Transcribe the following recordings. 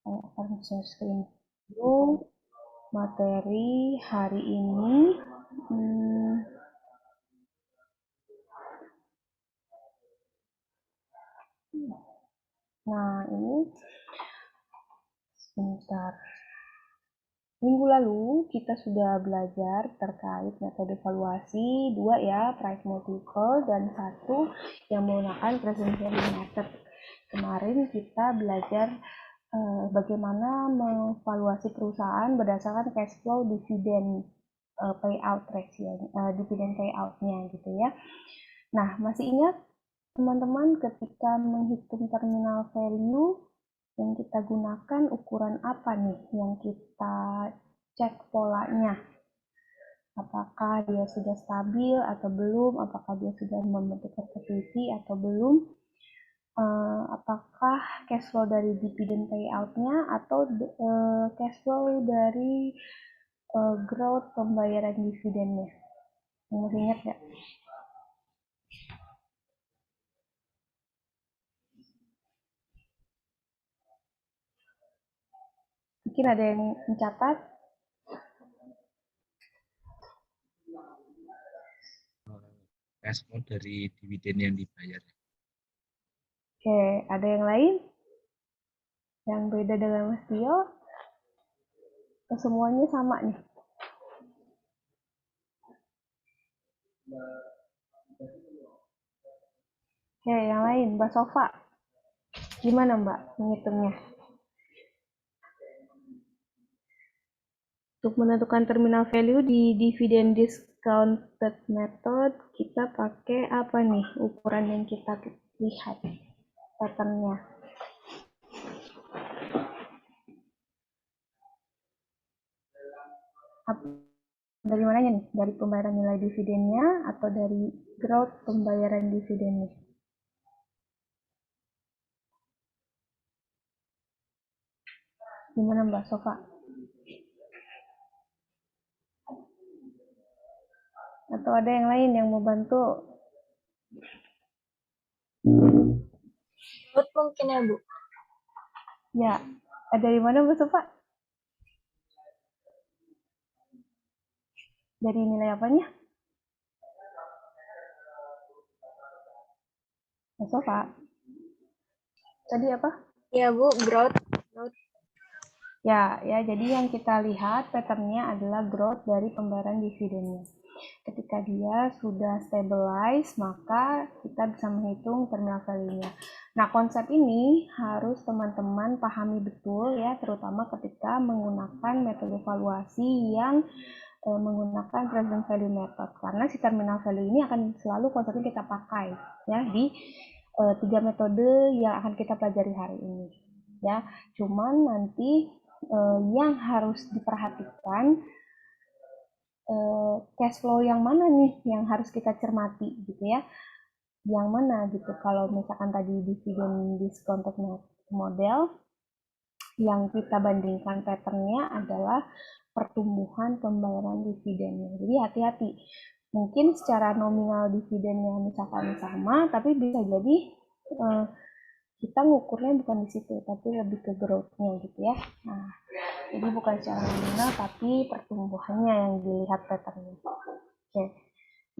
akan share screen dulu. Materi hari ini. Nah, ini sebentar. Minggu lalu kita sudah belajar terkait metode evaluasi, 2 ya, price multiple, dan 1 yang menggunakan present value method. Kemarin kita belajar bagaimana mengevaluasi perusahaan berdasarkan cash flow dividen payout ratio, dividen payout-nya gitu ya. Nah, masih ingat teman-teman ketika menghitung terminal value yang kita gunakan ukuran apa nih yang kita cek polanya? Apakah dia sudah stabil atau belum? Apakah dia sudah membentuk equity atau belum? Apakah cash flow dari dividen payout-nya atau cash flow dari growth pembayaran dividennya? Masih ingat nggak? Mungkin ada yang mencatat? Cash flow dari dividen yang dibayar. Oke, ada yang lain? Yang beda dengan Mas Tio? Semuanya sama nih. Oke, yang lain, Mbak Sofa. Gimana Mbak menghitungnya? Untuk menentukan terminal value di dividend discounted method, kita pakai apa nih ukuran yang kita lihat patternnya? Dari mananya nih? Dari pembayaran nilai dividennya atau dari growth pembayaran dividennya? Gimana Mbak Sofa? Atau ada yang lain yang mau bantu? Growth mungkin ya Bu? Ya, dari mana Mbak Sofa? Dari nilai apanya? Mbak Sofa? Tadi apa? Ya Bu, growth. Ya, jadi yang kita lihat patternnya adalah growth dari pembayaran dividennya. Ketika dia sudah stabilize, maka kita bisa menghitung terminal value-nya. Nah, konsep ini harus teman-teman pahami betul ya, terutama ketika menggunakan metode evaluasi yang menggunakan present value method. Karena si terminal value ini akan selalu konsepnya kita pakai ya di 3 metode yang akan kita pelajari hari ini. Ya, cuman nanti yang harus diperhatikan cash flow yang mana nih yang harus kita cermati gitu ya, yang mana gitu. Kalau misalkan tadi dividen discounted model, yang kita bandingkan patternnya adalah pertumbuhan pembayaran dividennya. Jadi hati-hati, mungkin secara nominal dividennya misalkan sama, tapi bisa jadi kita ngukurnya bukan di situ, tapi lebih ke growth-nya gitu ya. Nah, jadi bukan secara nominal, tapi pertumbuhannya yang dilihat patternnya. Oke.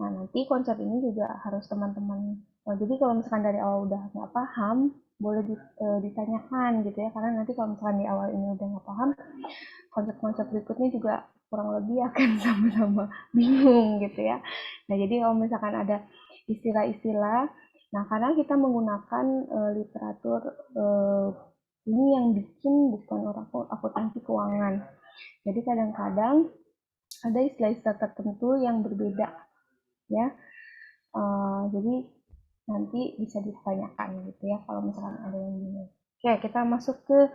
Nah, nanti konsep ini juga harus teman-teman. Jadi kalau misalkan dari awal udah nggak paham, boleh ditanyakan gitu ya. Karena nanti kalau misalkan di awal ini udah nggak paham, konsep-konsep berikutnya juga kurang lebih akan sama-sama bingung gitu ya. Nah, jadi kalau misalkan ada istilah-istilah, nah karena kita menggunakan literatur ini yang bikin bukan orang akuntansi keuangan. Jadi kadang-kadang ada istilah-istilah tertentu yang berbeda ya. Jadi nanti bisa ditanyakan gitu ya kalau misalkan ada yang bingung. Oke, kita masuk ke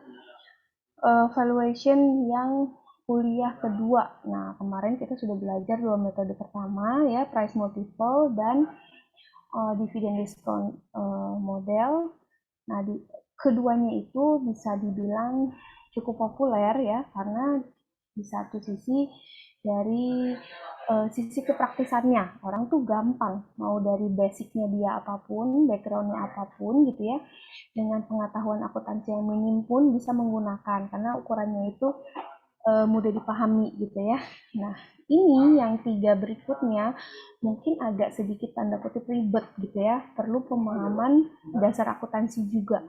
valuation yang kuliah kedua. Nah, kemarin kita sudah belajar 2 metode pertama ya, price multiple dan dividend discount model. Nah, keduanya itu bisa dibilang cukup populer ya, karena Di satu sisi dari sisi kepraktisannya, orang tuh gampang, mau dari basicnya dia apapun, backgroundnya apapun gitu ya, dengan pengetahuan akuntansi yang minim pun bisa menggunakan, karena ukurannya itu mudah dipahami gitu ya. Nah, ini yang 3 berikutnya mungkin agak sedikit tanda kutip ribet gitu ya, perlu pemahaman dasar akuntansi juga.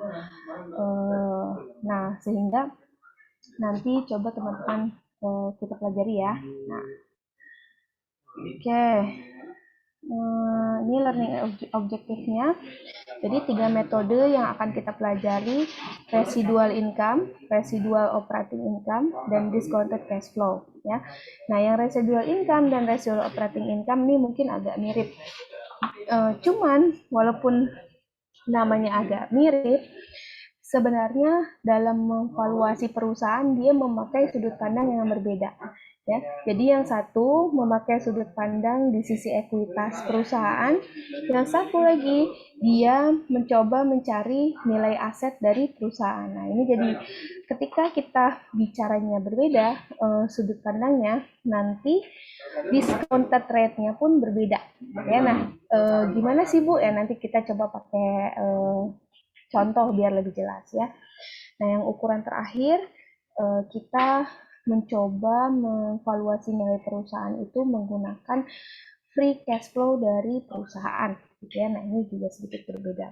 Nah, sehingga nanti coba teman-teman kita pelajari ya. Nah, oke. Ini learning objektifnya. Jadi 3 metode yang akan kita pelajari, residual income, residual operating income, dan discounted cash flow. Ya. Nah, yang residual income dan residual operating income ini mungkin agak mirip. Cuman walaupun namanya agak mirip, sebenarnya dalam mengevaluasi perusahaan dia memakai sudut pandang yang berbeda. Ya, jadi yang satu memakai sudut pandang di sisi ekuitas perusahaan, yang satu lagi dia mencoba mencari nilai aset dari perusahaan. Nah, ini jadi ketika kita bicaranya berbeda, sudut pandangnya, nanti discounted rate-nya pun berbeda. Ya, nah, gimana sih Bu? Ya nanti kita coba pakai contoh biar lebih jelas ya. Nah, yang ukuran terakhir kita mencoba mengevaluasi nilai perusahaan itu menggunakan free cash flow dari perusahaan, gitu ya. Nah, ini juga sedikit berbeda.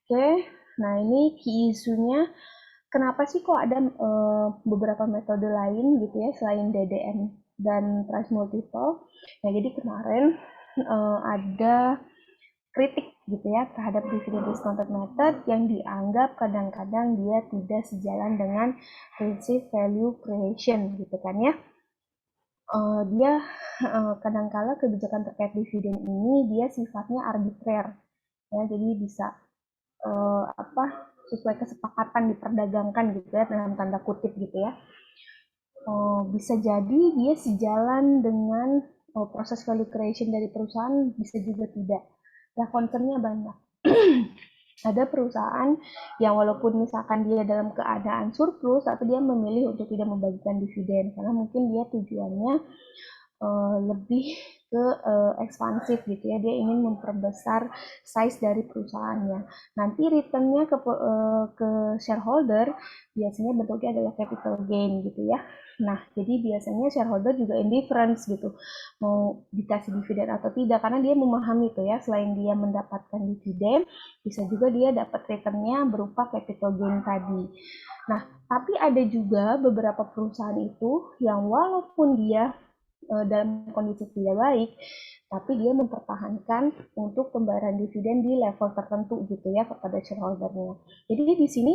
Oke, nah ini key isunya. Kenapa sih kok ada beberapa metode lain gitu ya selain DDM dan price multiple? Nah, jadi kemarin ada kritik gitu ya terhadap dividend discounted method yang dianggap kadang-kadang dia tidak sejalan dengan prinsip value creation gitu kan ya. Dia kadangkala kebijakan terkait dividen ini dia sifatnya arbitrer ya, jadi bisa sesuai kesepakatan diperdagangkan gitu ya dalam tanda kutip gitu ya. Bisa jadi dia sejalan dengan proses value creation dari perusahaan, bisa juga tidak. Ya, concernnya banyak. Ada perusahaan yang walaupun misalkan dia dalam keadaan surplus, tapi dia memilih untuk tidak membagikan dividen karena mungkin dia tujuannya lebih ke ekspansif gitu ya, dia ingin memperbesar size dari perusahaannya. Nanti returnnya ke shareholder biasanya bentuknya adalah capital gain gitu ya. Nah, jadi biasanya shareholder juga indifference gitu, mau dikasih dividen atau tidak, karena dia memahami itu ya, selain dia mendapatkan dividen, bisa juga dia dapat returnnya berupa capital gain tadi. Nah, tapi ada juga beberapa perusahaan itu yang walaupun dia dalam kondisi tidak baik, tapi dia mempertahankan untuk pembayaran dividen di level tertentu gitu ya kepada shareholder-nya. Jadi di sini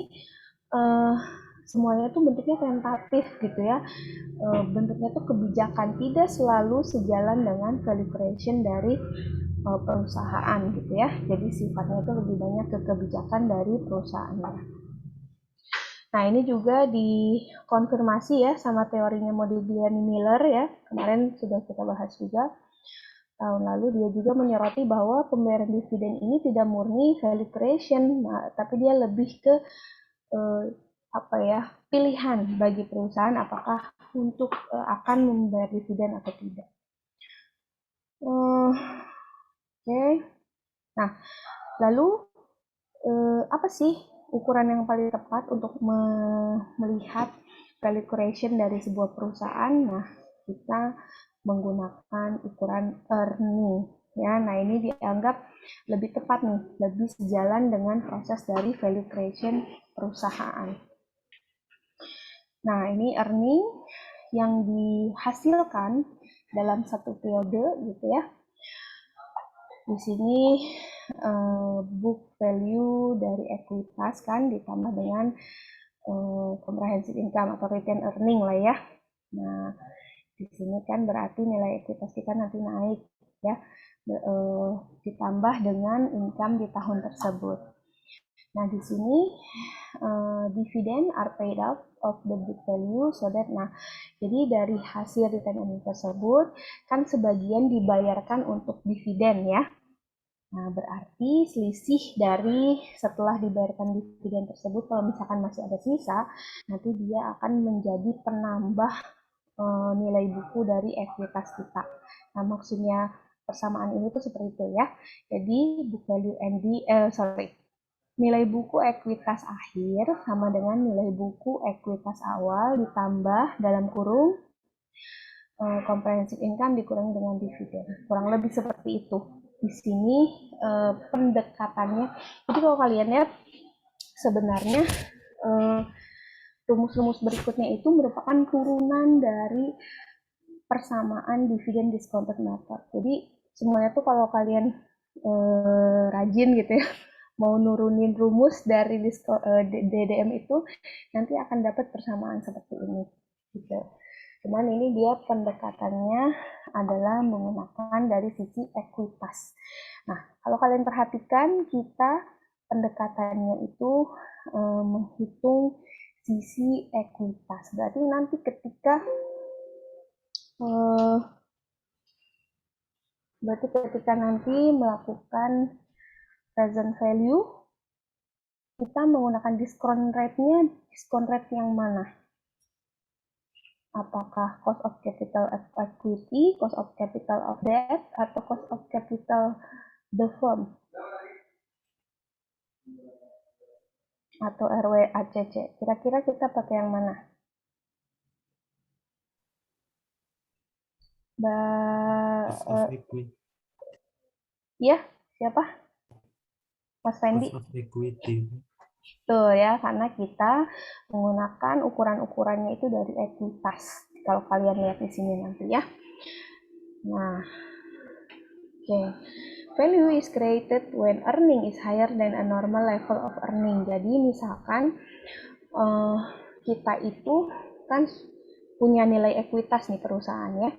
semuanya tuh bentuknya tentatif gitu ya, bentuknya tuh kebijakan, tidak selalu sejalan dengan value creation dari perusahaan gitu ya. Jadi sifatnya itu lebih banyak ke kebijakan dari perusahaannya. Nah, ini juga dikonfirmasi ya sama teorinya Modigliani-Miller ya. Kemarin sudah kita bahas juga. Tahun lalu dia juga menyoroti bahwa pembayaran dividen ini tidak murni value creation, tapi dia lebih ke pilihan bagi perusahaan apakah untuk akan membayar dividen atau tidak. Oke. Nah, lalu apa sih ukuran yang paling tepat untuk melihat value creation dari sebuah perusahaan? Nah, kita menggunakan ukuran earning ya. Nah, ini dianggap lebih tepat nih, lebih sejalan dengan proses dari value creation perusahaan. Nah, ini earning yang dihasilkan dalam satu periode gitu ya. Di sini book value dari ekuitas kan ditambah dengan comprehensive income atau retained earning lah ya. Nah, di sini kan berarti nilai ekuitas kita nanti naik ya, ditambah dengan income di tahun tersebut. Nah, di sini dividen are paid out of the book value so that, nah, jadi dari hasil retained earning tersebut kan sebagian dibayarkan untuk dividen ya. Nah, berarti selisih dari setelah dibayarkan dividen tersebut, kalau misalkan masih ada sisa, nanti dia akan menjadi penambah nilai buku dari ekuitas kita. Nah, maksudnya persamaan ini tuh seperti itu ya. Jadi book value nilai buku ekuitas akhir sama dengan nilai buku ekuitas awal ditambah dalam kurung comprehensive income dikurangi dengan dividen. Kurang lebih seperti itu. Di sini pendekatannya. Jadi kalau kalian lihat sebenarnya rumus-rumus berikutnya itu merupakan turunan dari persamaan dividen discounted method. Jadi semuanya tuh kalau kalian rajin gitu ya, mau nurunin rumus dari DDM itu, nanti akan dapat persamaan seperti ini. Gitu. Cuman ini dia pendekatannya adalah menggunakan dari sisi ekuitas. Nah, kalau kalian perhatikan, kita pendekatannya itu menghitung sisi ekuitas. Berarti nanti ketika nanti melakukan present value, kita menggunakan discount rate yang mana? Apakah cost of capital of equity, cost of capital of debt, atau cost of capital the firm? Atau RWACC. Kira-kira kita pakai yang mana? Cost of equity. Ya, siapa? Mas Fendi? Cost of equity. Tuh ya, karena kita menggunakan ukuran-ukurannya itu dari ekuitas. Kalau kalian lihat di sini nanti ya. Nah, oke. Value is created when earning is higher than a normal level of earning. Jadi misalkan kita itu kan punya nilai ekuitas nih perusahaannya.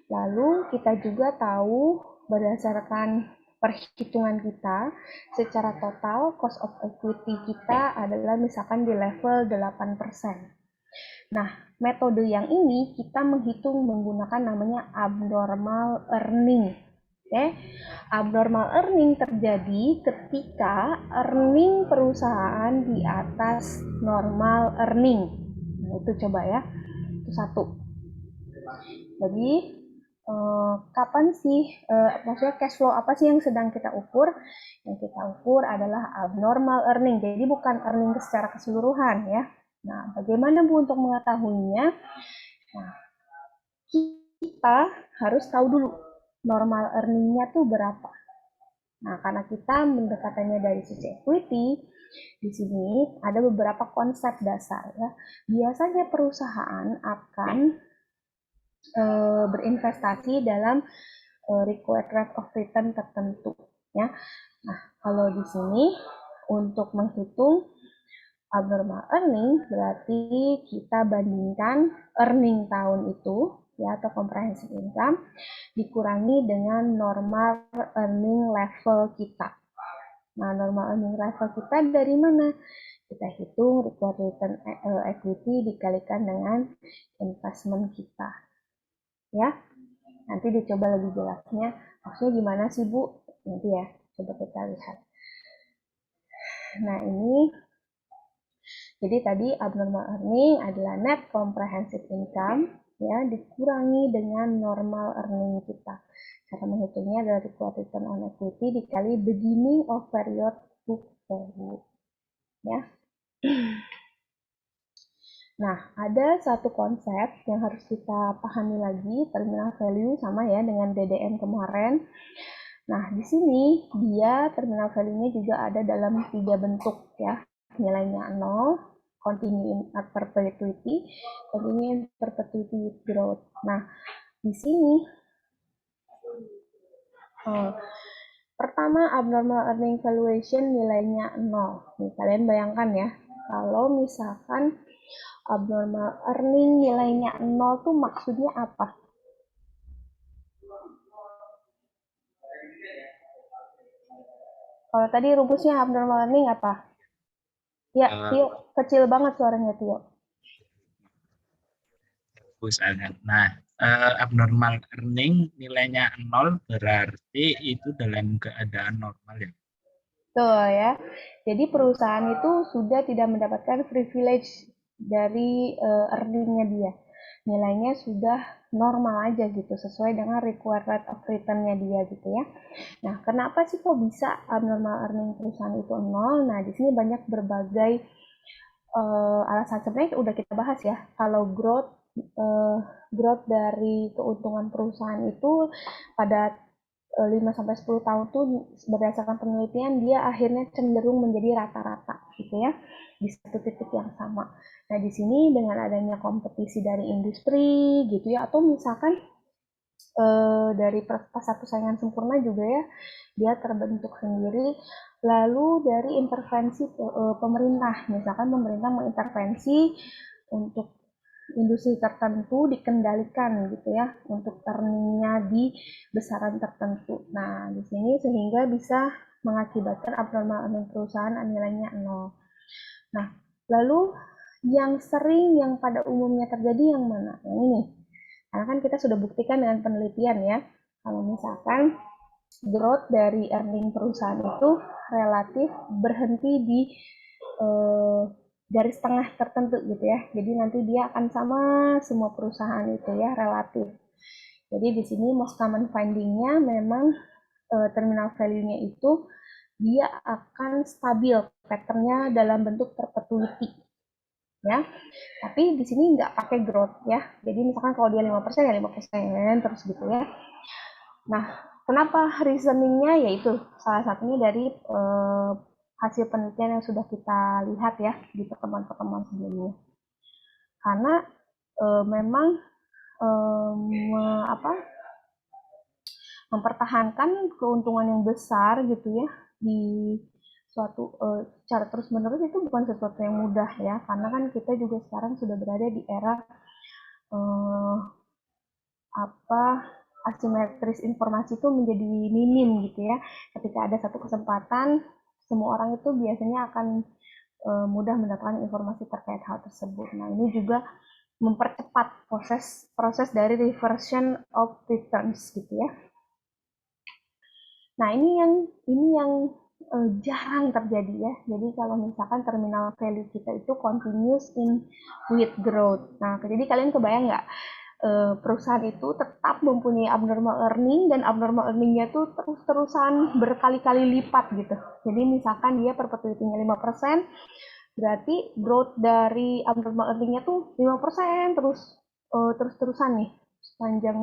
Lalu kita juga tahu berdasarkan perhitungan kita secara total cost of equity kita adalah misalkan di level 8%. Nah, metode yang ini kita menghitung menggunakan namanya abnormal earning. Oke, abnormal earning terjadi ketika earning perusahaan di atas normal earning. Nah, itu coba ya, itu satu. Jadi kapan sih, maksudnya cash flow apa sih yang sedang kita ukur? Yang kita ukur adalah abnormal earning, jadi bukan earning secara keseluruhan ya. Nah, bagaimana Bu untuk mengetahuinya? Nah, kita harus tahu dulu normal earning-nya tuh berapa. Nah, karena kita mendekatannya dari sisi equity, di sini ada beberapa konsep dasar ya. Biasanya perusahaan akan berinvestasi dalam required rate of return tertentu ya. Nah, kalau di sini untuk menghitung abnormal earning berarti kita bandingkan earning tahun itu ya atau comprehensive income dikurangi dengan normal earning level kita. Nah, normal earning level kita dari mana? Kita hitung required return equity dikalikan dengan investment kita. Ya, nanti dicoba lebih jelasnya. Maksudnya gimana sih Bu? Nanti ya, coba kita lihat. Nah ini, jadi tadi abnormal earning adalah net comprehensive income ya dikurangi dengan normal earning kita. Cara menghitungnya adalah required return on equity dikali beginning of period book value. Ya. Nah, ada satu konsep yang harus kita pahami lagi, terminal value sama ya dengan DDN kemarin. Nah, di sini dia terminal value-nya juga ada dalam 3 bentuk ya. Nilainya 0, continue in at perpetuity, continue in perpetuity with growth. Nah, di sini pertama abnormal earning valuation nilainya 0. Nih, kalian bayangkan ya, kalau misalkan abnormal earning nilainya 0 tuh maksudnya apa? Kalau tadi rumusnya abnormal earning apa? Ya, Tio, kecil banget suaranya Tio. perusahaan. Nah, abnormal earning nilainya 0 berarti itu dalam keadaan normal ya. Betul ya. Jadi perusahaan itu sudah tidak mendapatkan privilege dari earningnya dia. Nilainya sudah normal aja gitu, sesuai dengan required rate of return-nya dia gitu ya. Nah, kenapa sih kok bisa abnormal earning perusahaan itu nol? Nah, di sini banyak berbagai alasan. Sebenarnya udah kita bahas ya, kalau growth dari keuntungan perusahaan itu pada 5-10 tahun tuh berdasarkan penelitian dia akhirnya cenderung menjadi rata-rata gitu ya di satu titik yang sama. Nah di sini dengan adanya kompetisi dari industri gitu ya atau misalkan dari pasar persaingan sempurna juga ya dia terbentuk sendiri. Lalu dari intervensi pemerintah, misalkan pemerintah mengintervensi untuk industri tertentu dikendalikan gitu ya untuk earningnya di besaran tertentu. Nah di sini sehingga bisa mengakibatkan abnormal earning perusahaan nilainya 0. Nah lalu yang sering yang pada umumnya terjadi yang mana? Yang ini. Karena kan kita sudah buktikan dengan penelitian ya kalau misalkan growth dari earning perusahaan itu relatif berhenti di garis tengah tertentu gitu ya. Jadi nanti dia akan sama semua perusahaan itu ya relatif. Jadi di sini most common finding-nya memang terminal value-nya itu dia akan stabil pattern-nya dalam bentuk perpetuity ya. Tapi di sini nggak pakai growth ya. Jadi misalkan kalau dia 5% ya 5% terus gitu ya. Nah, kenapa reasoningnya yaitu salah satunya dari hasil penelitian yang sudah kita lihat ya di pertemuan-pertemuan sebelumnya. Karena memang mempertahankan keuntungan yang besar gitu ya di suatu cara terus-menerus itu bukan sesuatu yang mudah ya, karena kan kita juga sekarang sudah berada di era asimetris informasi itu menjadi minim gitu ya. Ketika ada satu kesempatan, semua orang itu biasanya akan mudah mendapatkan informasi terkait hal tersebut. Nah, ini juga mempercepat proses dari reversion of returns gitu ya. Nah, ini yang jarang terjadi ya. Jadi kalau misalkan terminal value kita itu continuous in with growth. Nah, jadi kalian kebayang nggak perusahaan itu tetap mempunyai abnormal earning dan abnormal earningnya tuh terus-terusan berkali-kali lipat gitu. Jadi misalkan dia perpetuity-nya 5%, berarti growth dari abnormal earningnya tuh 5% terus-terusan nih sepanjang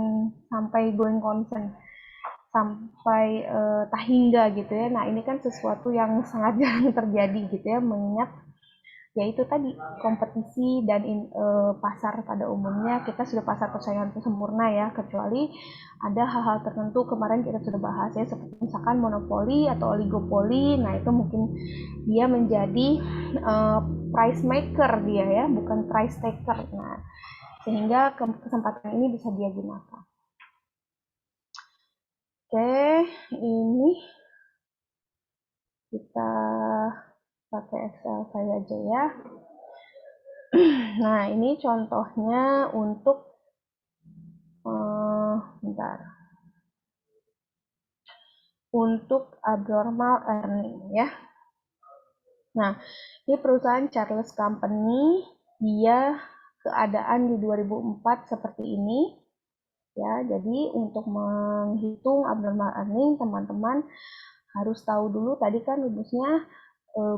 sampai going concern sampai tak hingga gitu ya. Nah ini kan sesuatu yang sangat jarang terjadi gitu ya, mengingat yaitu tadi kompetisi dan pasar pada umumnya kita sudah pasar persaingan sempurna ya, kecuali ada hal-hal tertentu kemarin kita sudah bahas ya, seperti misalkan monopoli atau oligopoli. Nah itu mungkin dia menjadi price maker dia ya, bukan price taker. Nah sehingga kesempatan ini bisa dia gunakan. Oke, ini kita pakai Excel saya aja ya. Nah, ini contohnya untuk untuk abnormal earning ya. Nah, ini perusahaan Charles Company, dia keadaan di 2004 seperti ini ya. Jadi untuk menghitung abnormal earning, teman-teman harus tahu dulu tadi kan rumusnya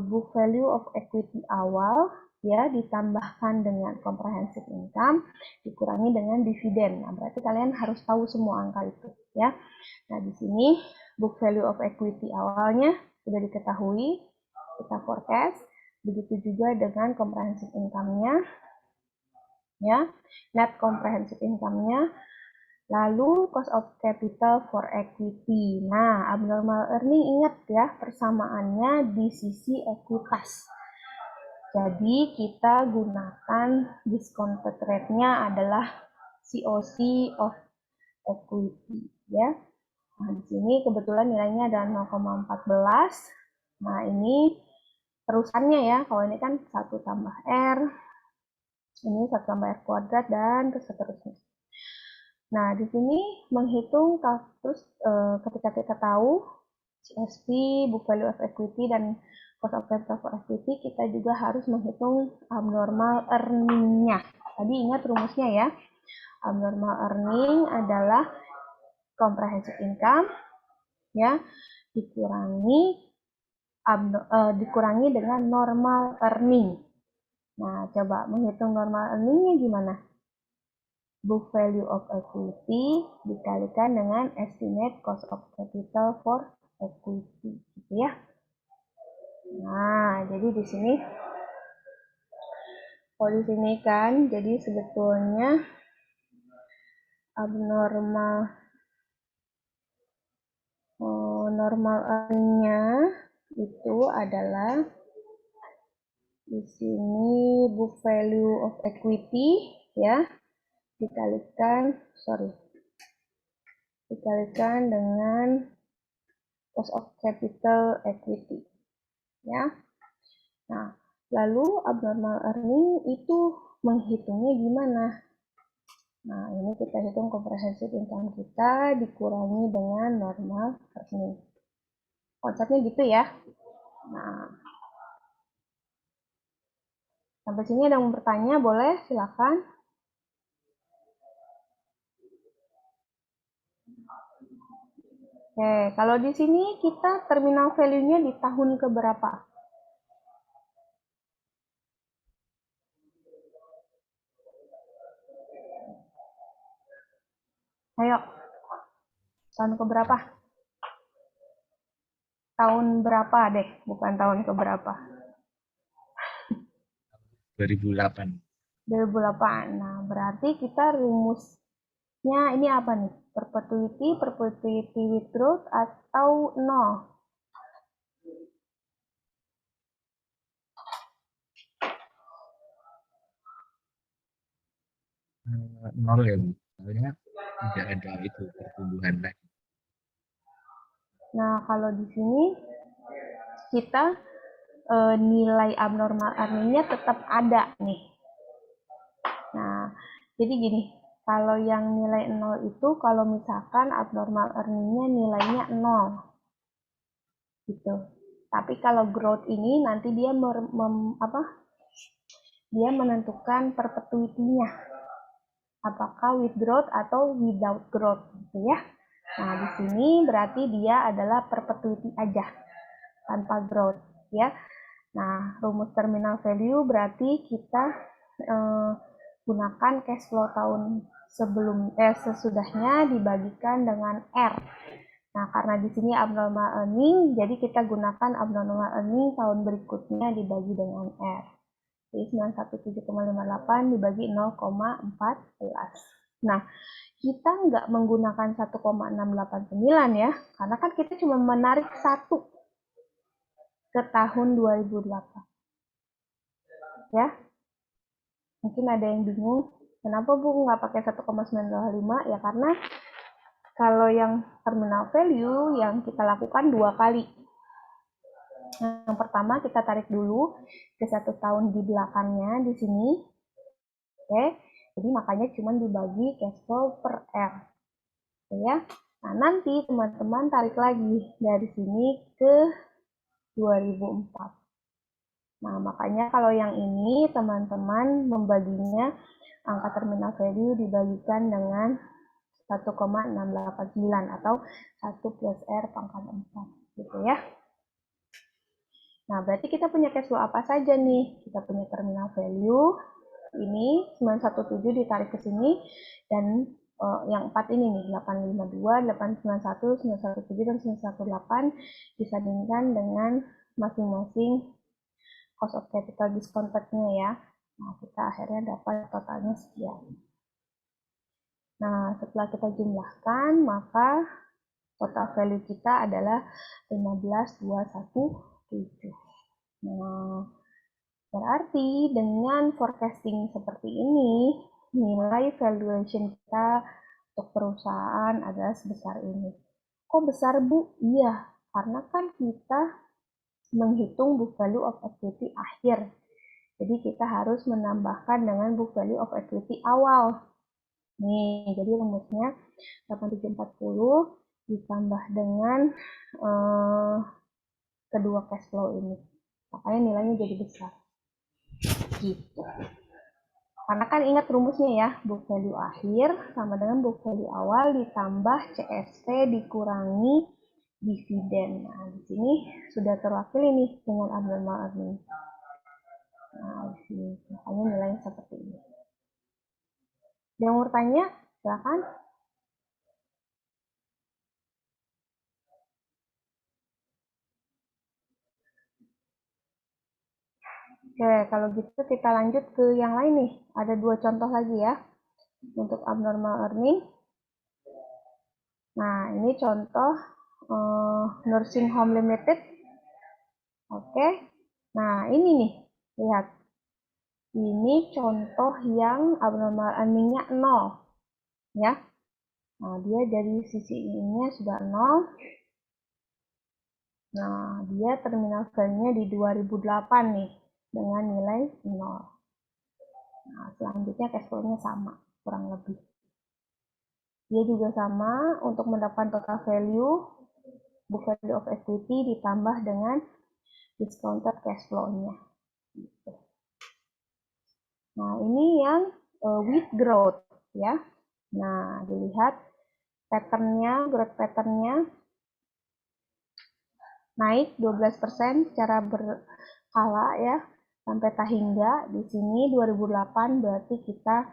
book value of equity awal ya ditambahkan dengan comprehensive income dikurangi dengan dividen. Nah, berarti kalian harus tahu semua angka itu ya. Nah, di sini book value of equity awalnya sudah diketahui, kita forecast. Begitu juga dengan comprehensive income-nya ya. Net comprehensive income-nya. Lalu cost of capital for equity. Nah, abnormal earning ingat ya persamaannya di sisi ekuitas. Jadi kita gunakan discounted rate-nya adalah COC of equity ya. Nah, di sini kebetulan nilainya adalah 0,14. Nah, ini terusannya ya. Kalau ini kan 1 tambah R Ini 1 tambah R kuadrat dan seterusnya. Nah, di sini menghitung terus ketika kita tahu CSP, book value of equity, dan cost of capital for equity, kita juga harus menghitung abnormal earning-nya. Tadi ingat rumusnya ya. Abnormal earning adalah comprehensive income ya dikurangi dengan normal earning. Nah, coba menghitung normal earning-nya gimana? Book value of equity dikalikan dengan estimate cost of capital for equity, gitu ya. Nah, jadi di sini kan, jadi sebetulnya abnormal normal earning-nya itu adalah di sini book value of equity ya dikalikan dengan cost of capital equity ya. Nah, lalu abnormal earning itu menghitungnya gimana? Nah, ini kita hitung comprehensive income kita dikurangi dengan normal earning. Konsepnya gitu ya. Nah, sampai sini ada yang mau bertanya, boleh silakan. Oke, kalau di sini kita terminal value-nya di tahun keberapa? Ayo, tahun keberapa? Tahun berapa deh, bukan tahun keberapa. 2008. 2008. Nah, berarti kita rumusnya ini apa nih? Perpetuity with growth atau nol? Nol ya, Bu. Soalnya tidak ada itu pertumbuhan lagi. Nah, kalau di sini kita nilai abnormal earning-nya tetap ada nih. Nah, jadi gini, kalau yang nilai 0 itu kalau misalkan abnormal earning-nya nilainya 0. Gitu. Tapi kalau growth ini nanti dia dia menentukan perpetuity-nya. Apakah with growth atau without growth gitu ya. Nah, di sini berarti dia adalah perpetuity aja tanpa growth ya. Nah, rumus terminal value berarti kita gunakan cash flow tahun sesudahnya dibagikan dengan R. Nah, karena di sini abnormal earning, jadi kita gunakan abnormal earning tahun berikutnya dibagi dengan R. Jadi 917,58 dibagi 0,14. Nah, kita nggak menggunakan 1,689 ya, karena kan kita cuma menarik 1 ke tahun 2008. Ya, mungkin ada yang bingung, kenapa Bu nggak pakai 1,925? Ya karena kalau yang terminal value yang kita lakukan 2 kali. Yang pertama kita tarik dulu ke 1 tahun di belakangnya di sini. Oke, jadi makanya cuma dibagi cash flow per R. Oke ya. Nah, nanti teman-teman tarik lagi dari sini ke 2004. Nah, makanya kalau yang ini teman-teman membaginya angka terminal value dibagikan dengan 1,689 atau 1 plus R pangkat 4 gitu ya. Nah, berarti kita punya cash flow apa saja nih? Kita punya terminal value, ini 917 ditarik ke sini, dan yang 4 ini nih, 852, 891, 917, dan 918 disandingkan dengan masing-masing cost of capital discounted-nya ya. Nah, kita akhirnya dapat totalnya sekian. Nah, setelah kita jumlahkan, maka total value kita adalah 15,217. Nah, berarti dengan forecasting seperti ini, nilai valuation kita untuk perusahaan adalah sebesar ini. Kok besar, Bu? Iya, karena kan kita menghitung book value of equity akhir. Jadi kita harus menambahkan dengan book value of equity awal. Nih, jadi rumusnya 8740 ditambah dengan kedua cash flow ini. Makanya nilainya jadi besar. Gitu. Karena kan ingat rumusnya ya, book value akhir sama dengan book value awal ditambah CSP dikurangi dividen. Nah, di sini sudah terwakili nih dengan abnormal earning. Nah, di sini makanya nilainya seperti ini. Yang mau tanya, silakan. Oke, kalau gitu kita lanjut ke yang lain nih. Ada 2 contoh lagi ya untuk abnormal earning. Nah, ini contoh nursing home limited. Oke. Nah, ini nih. Lihat. Ini contoh yang abnormal earning-nya 0. Ya. Nah, dia dari sisi ininya sudah 0. Nah, dia terminal value-nya di 2008 nih dengan nilai 0. Nah, selanjutnya cash flow-nya sama, kurang lebih. Dia juga sama untuk mendapatkan total value, book value of equity ditambah dengan discounted cash flow-nya. Gitu. Nah, ini yang with growth ya. Nah, dilihat pattern-nya, growth pattern-nya naik 12% secara berkala ya sampai tahingga. Di sini 2008 berarti kita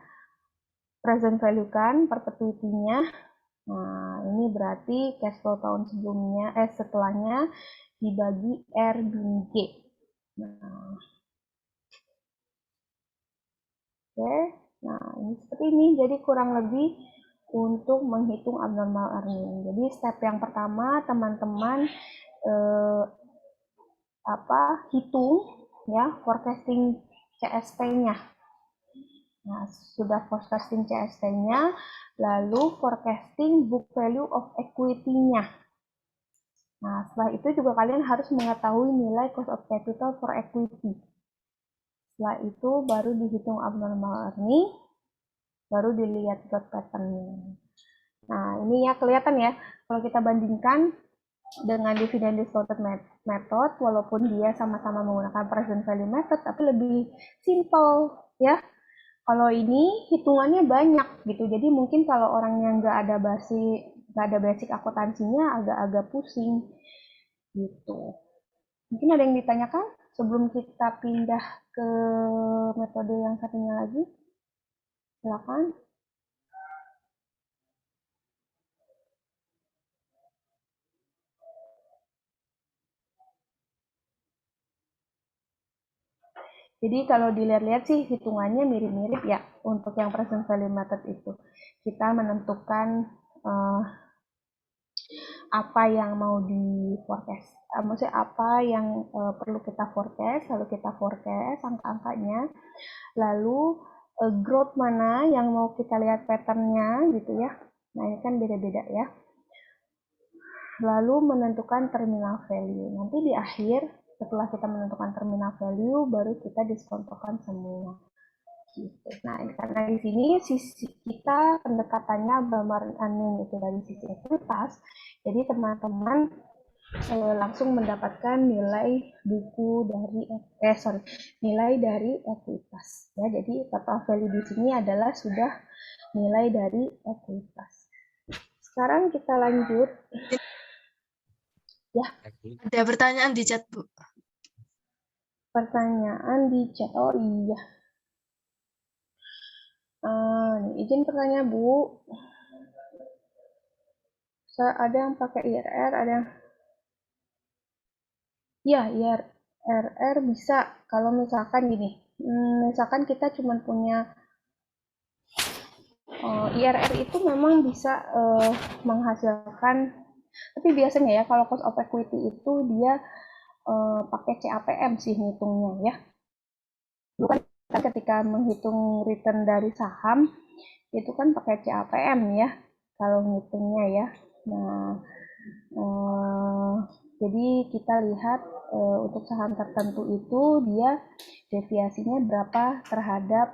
present value kan perpetuity-nya. Nah, ini berarti cash flow tahun sebelumnya setelahnya dibagi R bin G. Nah, oke. Nah, ini seperti ini. Jadi kurang lebih untuk menghitung abnormal earning. Jadi step yang pertama teman-teman hitung ya forecasting CSP-nya. Nah, sudah forecasting CSP-nya, lalu forecasting book value of equity-nya. Nah, setelah itu juga kalian harus mengetahui nilai cost of capital for equity. Setelah itu baru dihitung abnormal earning, baru dilihat growth pattern-nya. Nah, ini ya kelihatan ya, kalau kita bandingkan dengan dividend discounted method, walaupun dia sama-sama menggunakan present value method, tapi lebih simple ya. Kalau ini hitungannya banyak gitu, jadi mungkin kalau orang yang nggak ada basic akuntansinya agak-agak pusing gitu. Mungkin ada yang ditanyakan sebelum kita pindah ke metode yang satunya lagi? Silakan. Jadi kalau dilihat-lihat sih hitungannya mirip-mirip ya untuk yang present value method itu. Kita menentukan apa yang mau di forecast. Maksudnya apa yang perlu kita forecast, lalu kita forecast angka-angkanya. Lalu growth mana yang mau kita lihat pattern-nya gitu ya. Nah, ini kan beda-beda ya. Lalu menentukan terminal value. Nanti di akhir setelah kita menentukan terminal value baru kita diskontokan semua. Gitu. Nah, karena di sini sisi kita pendekatannya abnormal earning itu dari sisi ekuitas, jadi teman-teman langsung mendapatkan nilai buku dari nilai dari ekuitas. Ya, jadi total value di sini adalah sudah nilai dari ekuitas. Sekarang kita lanjut. Ya. Ada pertanyaan di chat, Bu. Pertanyaan di chat. Oh iya. Izin bertanya, Bu. Ada yang pakai IRR, ada yang ya, IRR bisa kalau misalkan gini. Misalkan kita cuma punya IRR itu memang bisa menghasilkan, tapi biasanya ya kalau cost of equity itu dia pakai CAPM sih ngitungnya ya. Bukan ketika menghitung return dari saham itu kan pakai CAPM ya kalau ngitungnya ya. Nah, Jadi kita lihat untuk saham tertentu itu dia deviasinya berapa terhadap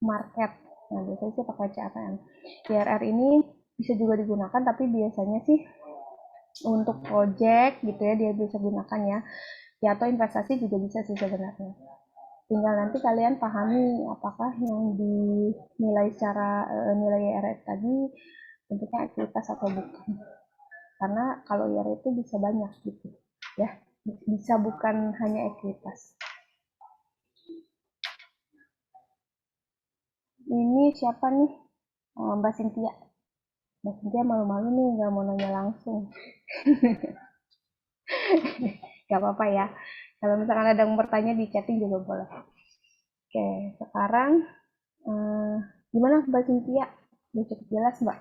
market. Nah, biasanya sih pakai CAPM. IRR ini bisa juga digunakan, tapi biasanya sih untuk project gitu ya dia bisa gunakan ya. Ya atau investasi juga bisa sih sebenarnya. Tinggal nanti kalian pahami apakah yang dinilai secara nilai IRR tadi bentuknya ekuitas atau bukan. Karena kalau IRR itu bisa banyak gitu ya. Bisa bukan hanya ekuitas. Ini siapa nih? Mbak Cynthia. Mbak Cynthia malu-malu nih, nggak mau nanya langsung. Nggak apa-apa ya. Kalau misalkan ada yang bertanya di chatting juga boleh. Oke, sekarang gimana Mbak Cynthia? Udah cukup jelas, Mbak?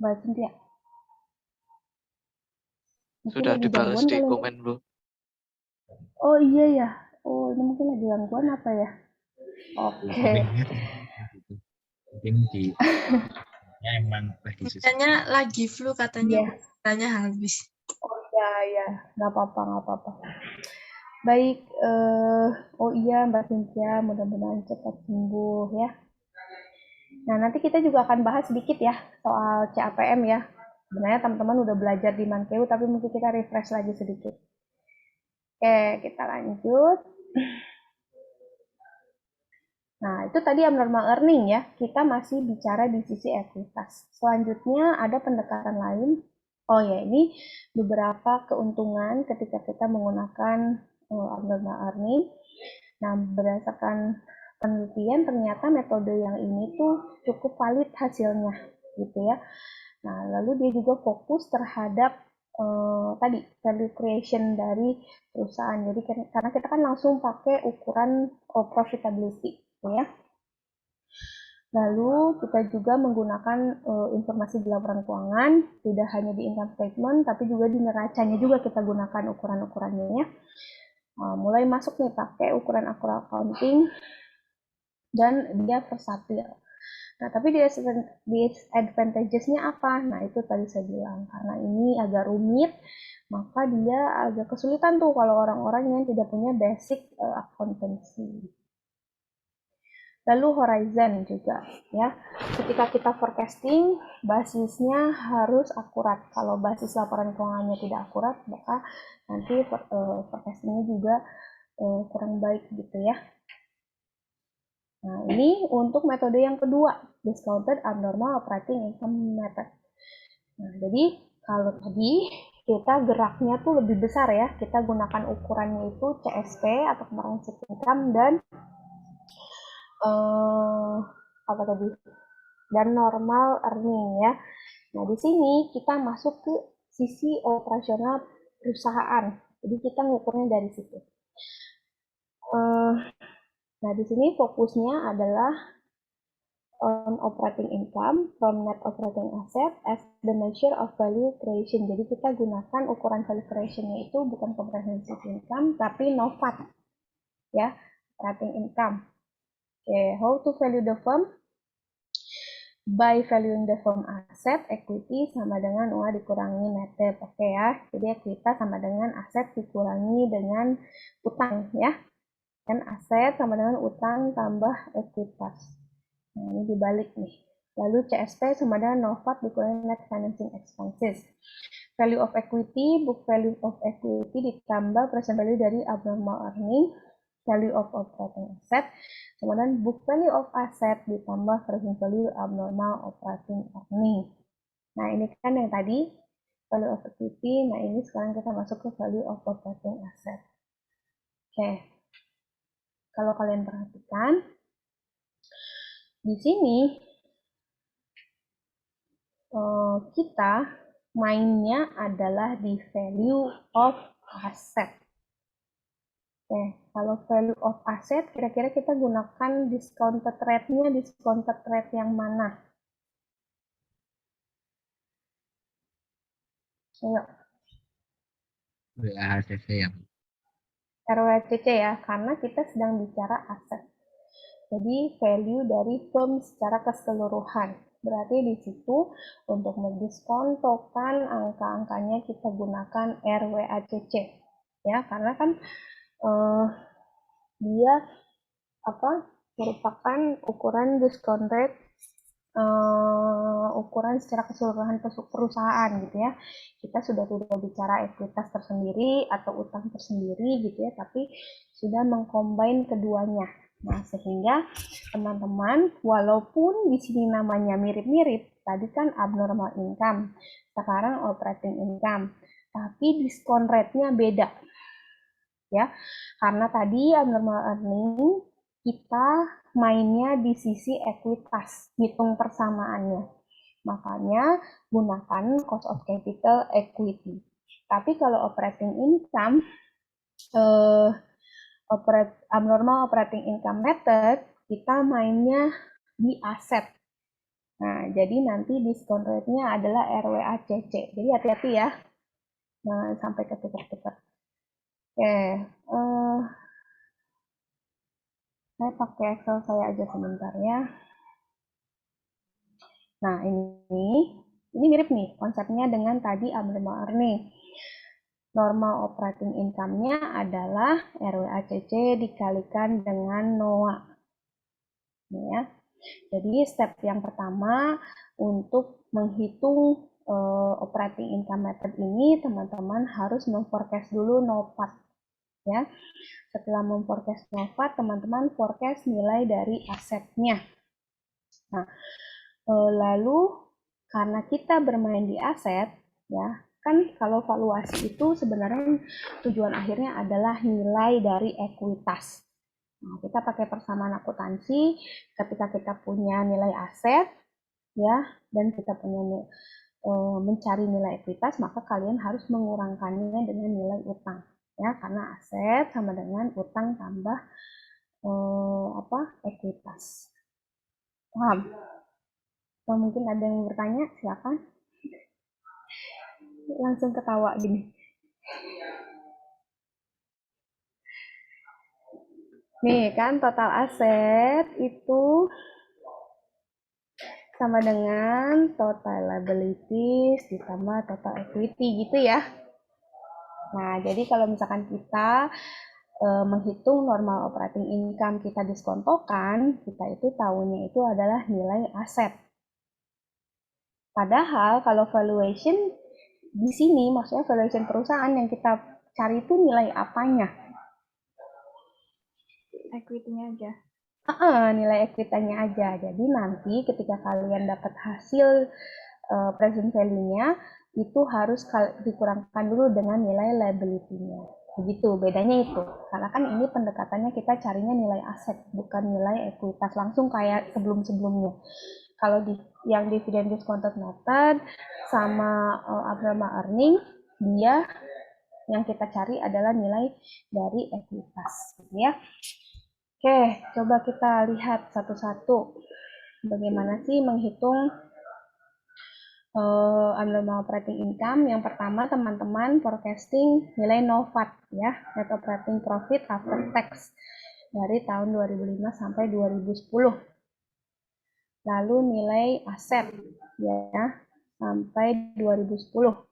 Mbak Cynthia. Mungkin Sudah lagi dibalas gangguan di kali ini. komen, Bu. Oh iya ya. Oh ini mungkin lagi gangguan apa ya? Oke. Mungkin di ya emang lagi susah. Kayaknya lagi flu katanya, Iya. katanya habis. Oh iya ya, nggak apa-apa, nggak apa-apa. Baik, oh iya Mbak Cynthia, mudah-mudahan cepat sembuh ya. Nah nanti kita juga akan bahas sedikit ya soal CAPM ya. Sebenarnya teman-teman udah belajar di Mankeu, tapi mungkin kita refresh lagi sedikit. Oke, kita lanjut. Nah, itu tadi abnormal earning ya. Kita masih bicara di sisi ekuitas. Selanjutnya ada pendekatan lain. Oh ya, ini beberapa keuntungan ketika kita menggunakan abnormal earning. Nah, berdasarkan penelitian ternyata metode yang ini tuh cukup valid hasilnya gitu ya. Nah, lalu dia juga fokus terhadap tadi value creation dari perusahaan. Jadi karena kita kan langsung pakai ukuran profitability gitu ya. Lalu kita juga menggunakan informasi di laporan keuangan, tidak hanya di income statement, tapi juga di neracanya juga kita gunakan ukuran-ukurannya ya. Mulai masuk nih pakai ukuran accrual accounting dan dia versatil. Nah, tapi disadvantages-nya apa? Nah, itu tadi saya bilang, karena ini agak rumit, maka dia agak kesulitan tuh kalau orang-orang yang tidak punya basic accountancy. Lalu horizon juga ya. Ketika kita forecasting, basisnya harus akurat. Kalau basis laporan keuangannya tidak akurat, maka nanti forecastingnya juga kurang baik gitu ya. Nah, ini untuk metode yang kedua, discounted abnormal operating income method. Nah, jadi kalau tadi kita geraknya tuh lebih besar ya, kita gunakan ukurannya itu CSP atau comprehensive income dan apa tadi? Dan normal earning ya. Nah, di sini kita masuk ke sisi operasional perusahaan. Jadi kita ngukurnya dari situ. Nah, di sini fokusnya adalah on operating income from net operating asset as the measure of value creation. Jadi kita gunakan ukuran value creation-nya itu bukan comprehensive income, tapi NOVAT. Ya, operating income. Okay, how to value the firm? By valuing the firm asset, equity sama dengan uang dikurangi net debt. Oke ya, jadi ekuitas sama dengan aset dikurangi dengan utang ya. Dan aset sama dengan utang tambah ekuitas. Nah, ini dibalik nih. Lalu CSP sama dengan NOVAT dikurangi net financing expenses. Value of equity, book value of equity ditambah present value dari abnormal earning, value of operating asset, sama dengan book value of asset ditambah present value abnormal operating earning. Nah, ini kan yang tadi value of equity, nah ini sekarang kita masuk ke value of operating asset. Oke. Kalau kalian perhatikan, di sini kita mainnya adalah di value of asset. Oke, kalau value of asset, kira-kira kita gunakan discounted rate-nya, discounted rate yang mana? Ayo, WACC ya. ROACC ya, karena kita sedang bicara aset. Jadi value dari firm secara keseluruhan. Berarti di situ untuk mendiskontokan angka-angkanya kita gunakan RWACC ya, karena kan dia merupakan ukuran diskon rate, ukuran secara keseluruhan perusahaan gitu ya. Kita sudah tidak bicara ekuitas tersendiri atau utang tersendiri gitu ya, tapi sudah mengcombine keduanya. Nah, sehingga teman-teman, walaupun di sini namanya mirip-mirip, tadi kan abnormal income, sekarang operating income, tapi diskon rate-nya beda. Ya, karena tadi abnormal earning kita mainnya di sisi ekuitas, hitung persamaannya. Makanya gunakan cost of capital equity. Tapi kalau operating income, abnormal operating income method, kita mainnya di aset. Nah, jadi nanti diskon rate-nya adalah RWACC. Jadi hati-hati ya. Nah, sampai ketukar-tukar. Oke, saya pakai Excel saya aja sebentar ya. Nah, ini mirip nih konsepnya dengan tadi abnormal earning. Normal operating income-nya adalah RWACC dikalikan dengan NOA. Ya. Jadi step yang pertama untuk menghitung operating income method ini, teman-teman harus memforecast dulu NOPAT. Ya. Setelah memforecast NOPAT, teman-teman forecast nilai dari asetnya. Nah, lalu karena kita bermain di aset, ya kan kalau valuasi itu sebenarnya tujuan akhirnya adalah nilai dari ekuitas. Nah, kita pakai persamaan akuntansi ketika kita punya nilai aset, ya, dan kita punya mencari nilai ekuitas, maka kalian harus mengurangkannya dengan nilai utang, ya, karena aset sama dengan utang tambah ekuitas. Paham? Atau mungkin ada yang bertanya, silakan. Langsung ketawa gini. Nih kan total aset itu sama dengan total liabilities ditambah total equity gitu ya. Nah, jadi kalau misalkan kita menghitung normal operating income kita diskontokan, kita itu tahunya itu adalah nilai aset. Padahal kalau valuation di sini maksudnya valuation perusahaan yang kita cari itu nilai apanya? Equity-nya aja. Nilai equity-nya aja. Jadi nanti ketika kalian dapat hasil present value-nya itu harus dikurangkan dulu dengan nilai liability-nya. Begitu, bedanya itu. Karena kan ini pendekatannya kita carinya nilai aset, bukan nilai ekuitas langsung kayak sebelum-sebelumnya. Kalau yang dividend discounted method sama abnormal earning, dia yang kita cari adalah nilai dari ekuitas, gitu ya. Oke, coba kita lihat satu-satu. Bagaimana sih menghitung abnormal operating income? Yang pertama, teman-teman forecasting nilai NOPAT, ya, net operating profit after tax dari tahun 2005 sampai 2010. Lalu nilai aset, ya, sampai 2010.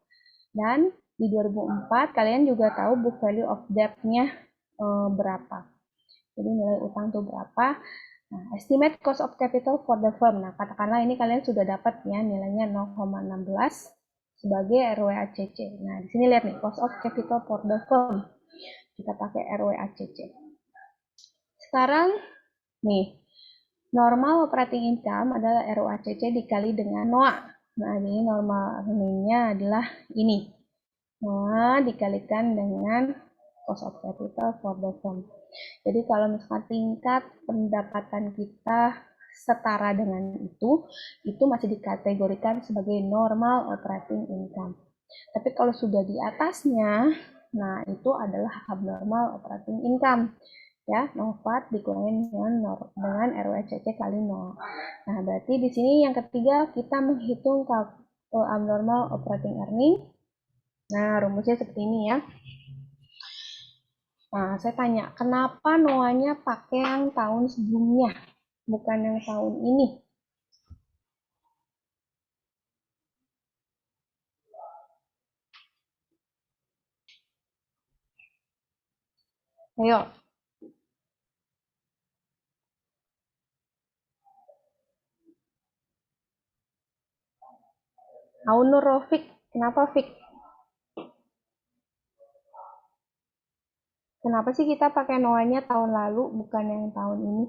Dan di 2004 kalian juga tahu book value of debt-nya berapa. Jadi nilai utang itu berapa. Nah, estimate cost of capital for the firm. Nah, katakanlah ini kalian sudah dapat ya nilainya 0,16 sebagai RWACC. Nah, di sini lihat nih cost of capital for the firm. Kita pakai RWACC. Sekarang nih normal operating income adalah ROACC dikali dengan NOA. Nah, jadi normal earning-nya adalah ini. NOA dikalikan dengan cost of capital for the firm. Jadi kalau misalkan tingkat pendapatan kita setara dengan itu masih dikategorikan sebagai normal operating income. Tapi kalau sudah di atasnya, nah itu adalah abnormal operating income. Ya, NOPAT dikurangin dengan ROACC kali 0. Nah, berarti di sini yang ketiga kita menghitung abnormal operating earning. Nah, rumusnya seperti ini ya. Nah, saya tanya, kenapa NOA-nya pakai yang tahun sebelumnya, bukan yang tahun ini? Ayo, Aunur Rofik, kenapa Fik? Kenapa sih kita pakai Noah-nya tahun lalu bukan yang tahun ini?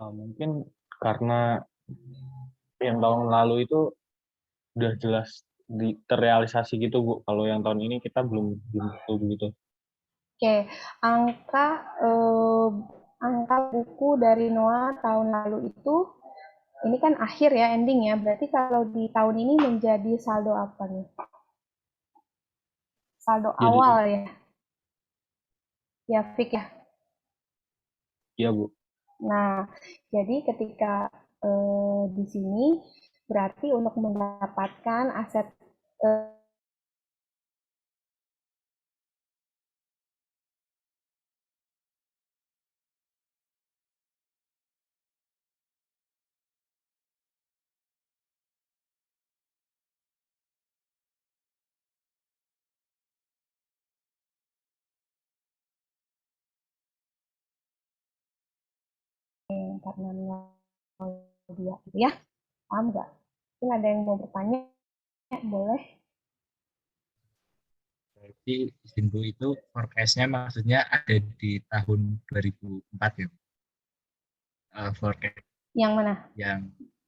Mungkin karena yang tahun lalu itu udah jelas terrealisasi gitu Bu. Kalau yang tahun ini kita belum tahu begitu. Oke, angka angka buku dari Noah tahun lalu itu ini kan akhir ya, ending ya. Berarti kalau di tahun ini menjadi saldo apa nih? Saldo Jadi, awal ya. Ya, Fik ya. iya Bu. Nah, jadi ketika di sini berarti untuk mendapatkan aset karena dia gitu ya. Paham nggak? Mungkin ada yang mau bertanya, boleh. Berarti izin Bu itu forecast-nya maksudnya ada di tahun 2004 ya. Forecast Yang mana?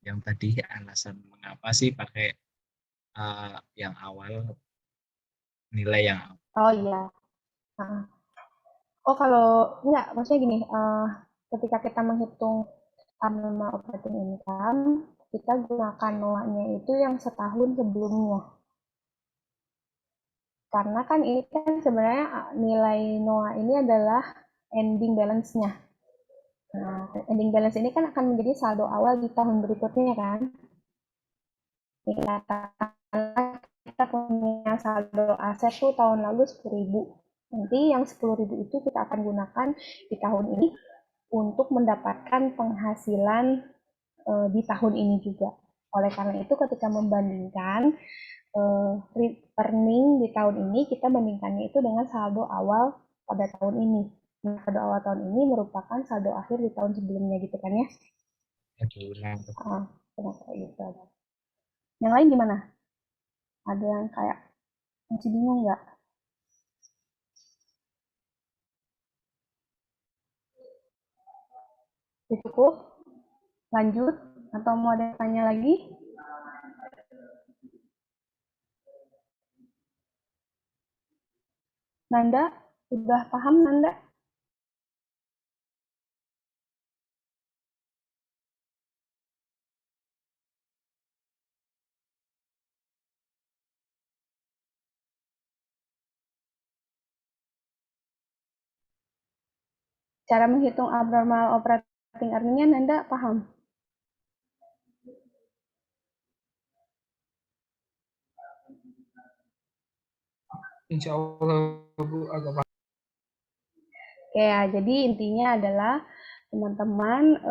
yang tadi alasan mengapa sih pakai yang awal, nilai yang awal. Oh iya. Nah. Oh kalau enggak, maksudnya gini, ketika kita menghitung abnormal operating income, kita gunakan NOA-nya itu yang setahun sebelumnya. Karena kan ini kan sebenarnya nilai NOA ini adalah ending balance-nya. Nah, ending balance ini kan akan menjadi saldo awal di tahun berikutnya kan. Katakanlah kita punya saldo aset tuh tahun lalu 10.000. Nanti yang 10.000 itu kita akan gunakan di tahun ini untuk mendapatkan penghasilan di tahun ini juga. Oleh karena itu ketika membandingkan earning di tahun ini, kita bandingkannya itu dengan saldo awal pada tahun ini. Nah, saldo awal tahun ini merupakan saldo akhir di tahun sebelumnya gitu kan ya. Kayak gitu. Yang lain gimana? Ada yang kayak masih bingung nggak? Cukup? Lanjut? Atau mau ada yang tanya lagi? Nanda, udah paham Nanda? Cara menghitung abnormal operating earning-nya Nanda paham? Insya Allah Bu agak paham. Ya, jadi intinya adalah teman-teman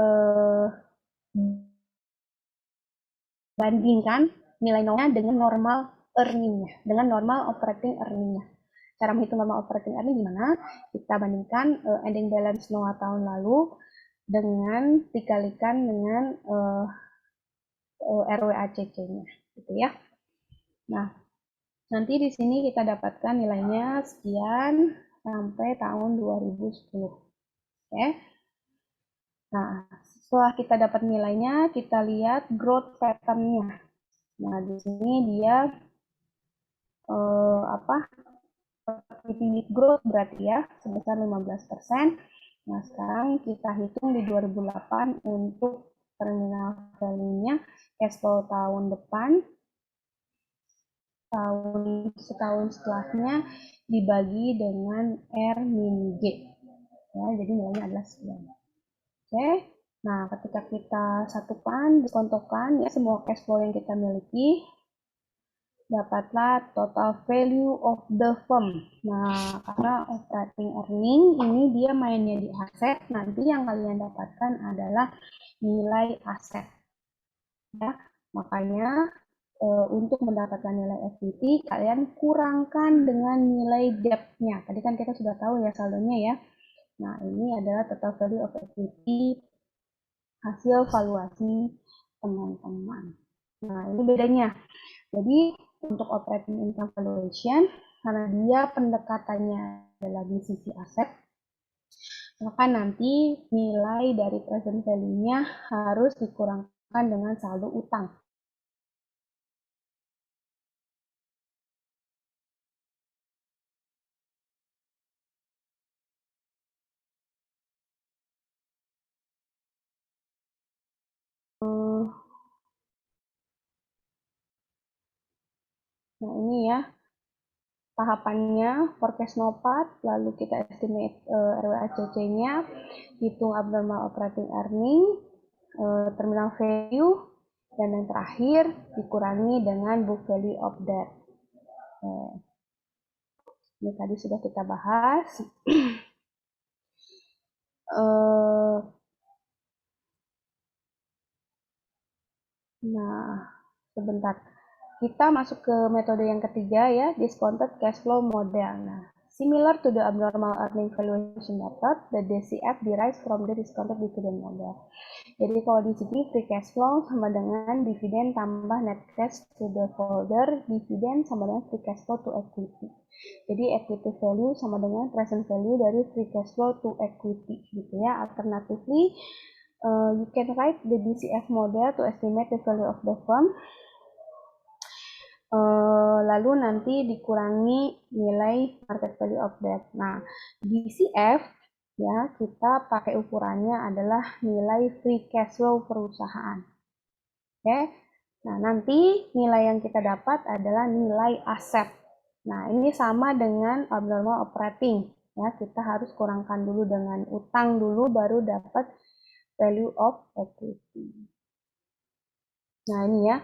bandingkan nilai nolnya dengan normal earning-nya, dengan normal operating earning-nya. Cara menghitung normal operating earning gimana? Kita bandingkan ending balance NOA tahun lalu dengan dikalikan dengan RWACC-nya, gitu ya. Nah, nanti di sini kita dapatkan nilainya sekian sampai tahun 2010. Oke. Nah, setelah kita dapat nilainya, kita lihat growth pattern-nya. Nah, di sini dia unit growth berarti ya sebesar 15%. Nah, sekarang kita hitung di 2008 untuk terminal value-nya cash flow tahun depan, setahun setelahnya dibagi dengan R-G. Ya, jadi nilainya adalah 9. Oke. Nah, ketika kita satukan, dikontokan ya semua cash flow yang kita miliki, dapatlah total value of the firm. Nah, karena operating earning ini dia mainnya di aset, nanti yang kalian dapatkan adalah nilai aset. Ya, makanya untuk mendapatkan nilai equity, kalian kurangkan dengan nilai debt-nya. Tadi kan kita sudah tahu ya saldonya ya. Nah, ini adalah total value of equity hasil valuasi teman-teman. Nah, ini bedanya. Jadi, untuk operating income valuation, karena dia pendekatannya adalah di sisi aset, maka nanti nilai dari present value-nya harus dikurangkan dengan saldo utang. Nah, ini ya tahapannya, forecast NOPAT, lalu kita estimate RWACC-nya, hitung abnormal operating earning, terminal value, dan yang terakhir dikurangi dengan book value of debt. Ini tadi sudah kita bahas. Nah, sebentar. Kita masuk ke metode yang ketiga ya, discounted cash flow model. Nah, similar to the abnormal earning valuation method, the DCF derives from the discounted dividend model. Jadi kalau di sini free cash flow sama dengan dividen tambah net cash to the holder, dividen sama dengan free cash flow to equity. Jadi equity value sama dengan present value dari free cash flow to equity gitu ya. Alternatively, you can write the DCF model to estimate the value of the firm. Lalu nanti dikurangi nilai market value of debt. Nah, DCF ya kita pakai ukurannya adalah nilai free cash flow perusahaan. Oke. Nah, nanti nilai yang kita dapat adalah nilai aset. Nah, ini sama dengan abnormal operating. Ya, kita harus kurangkan dulu dengan utang dulu baru dapat value of equity. Nah, ini ya.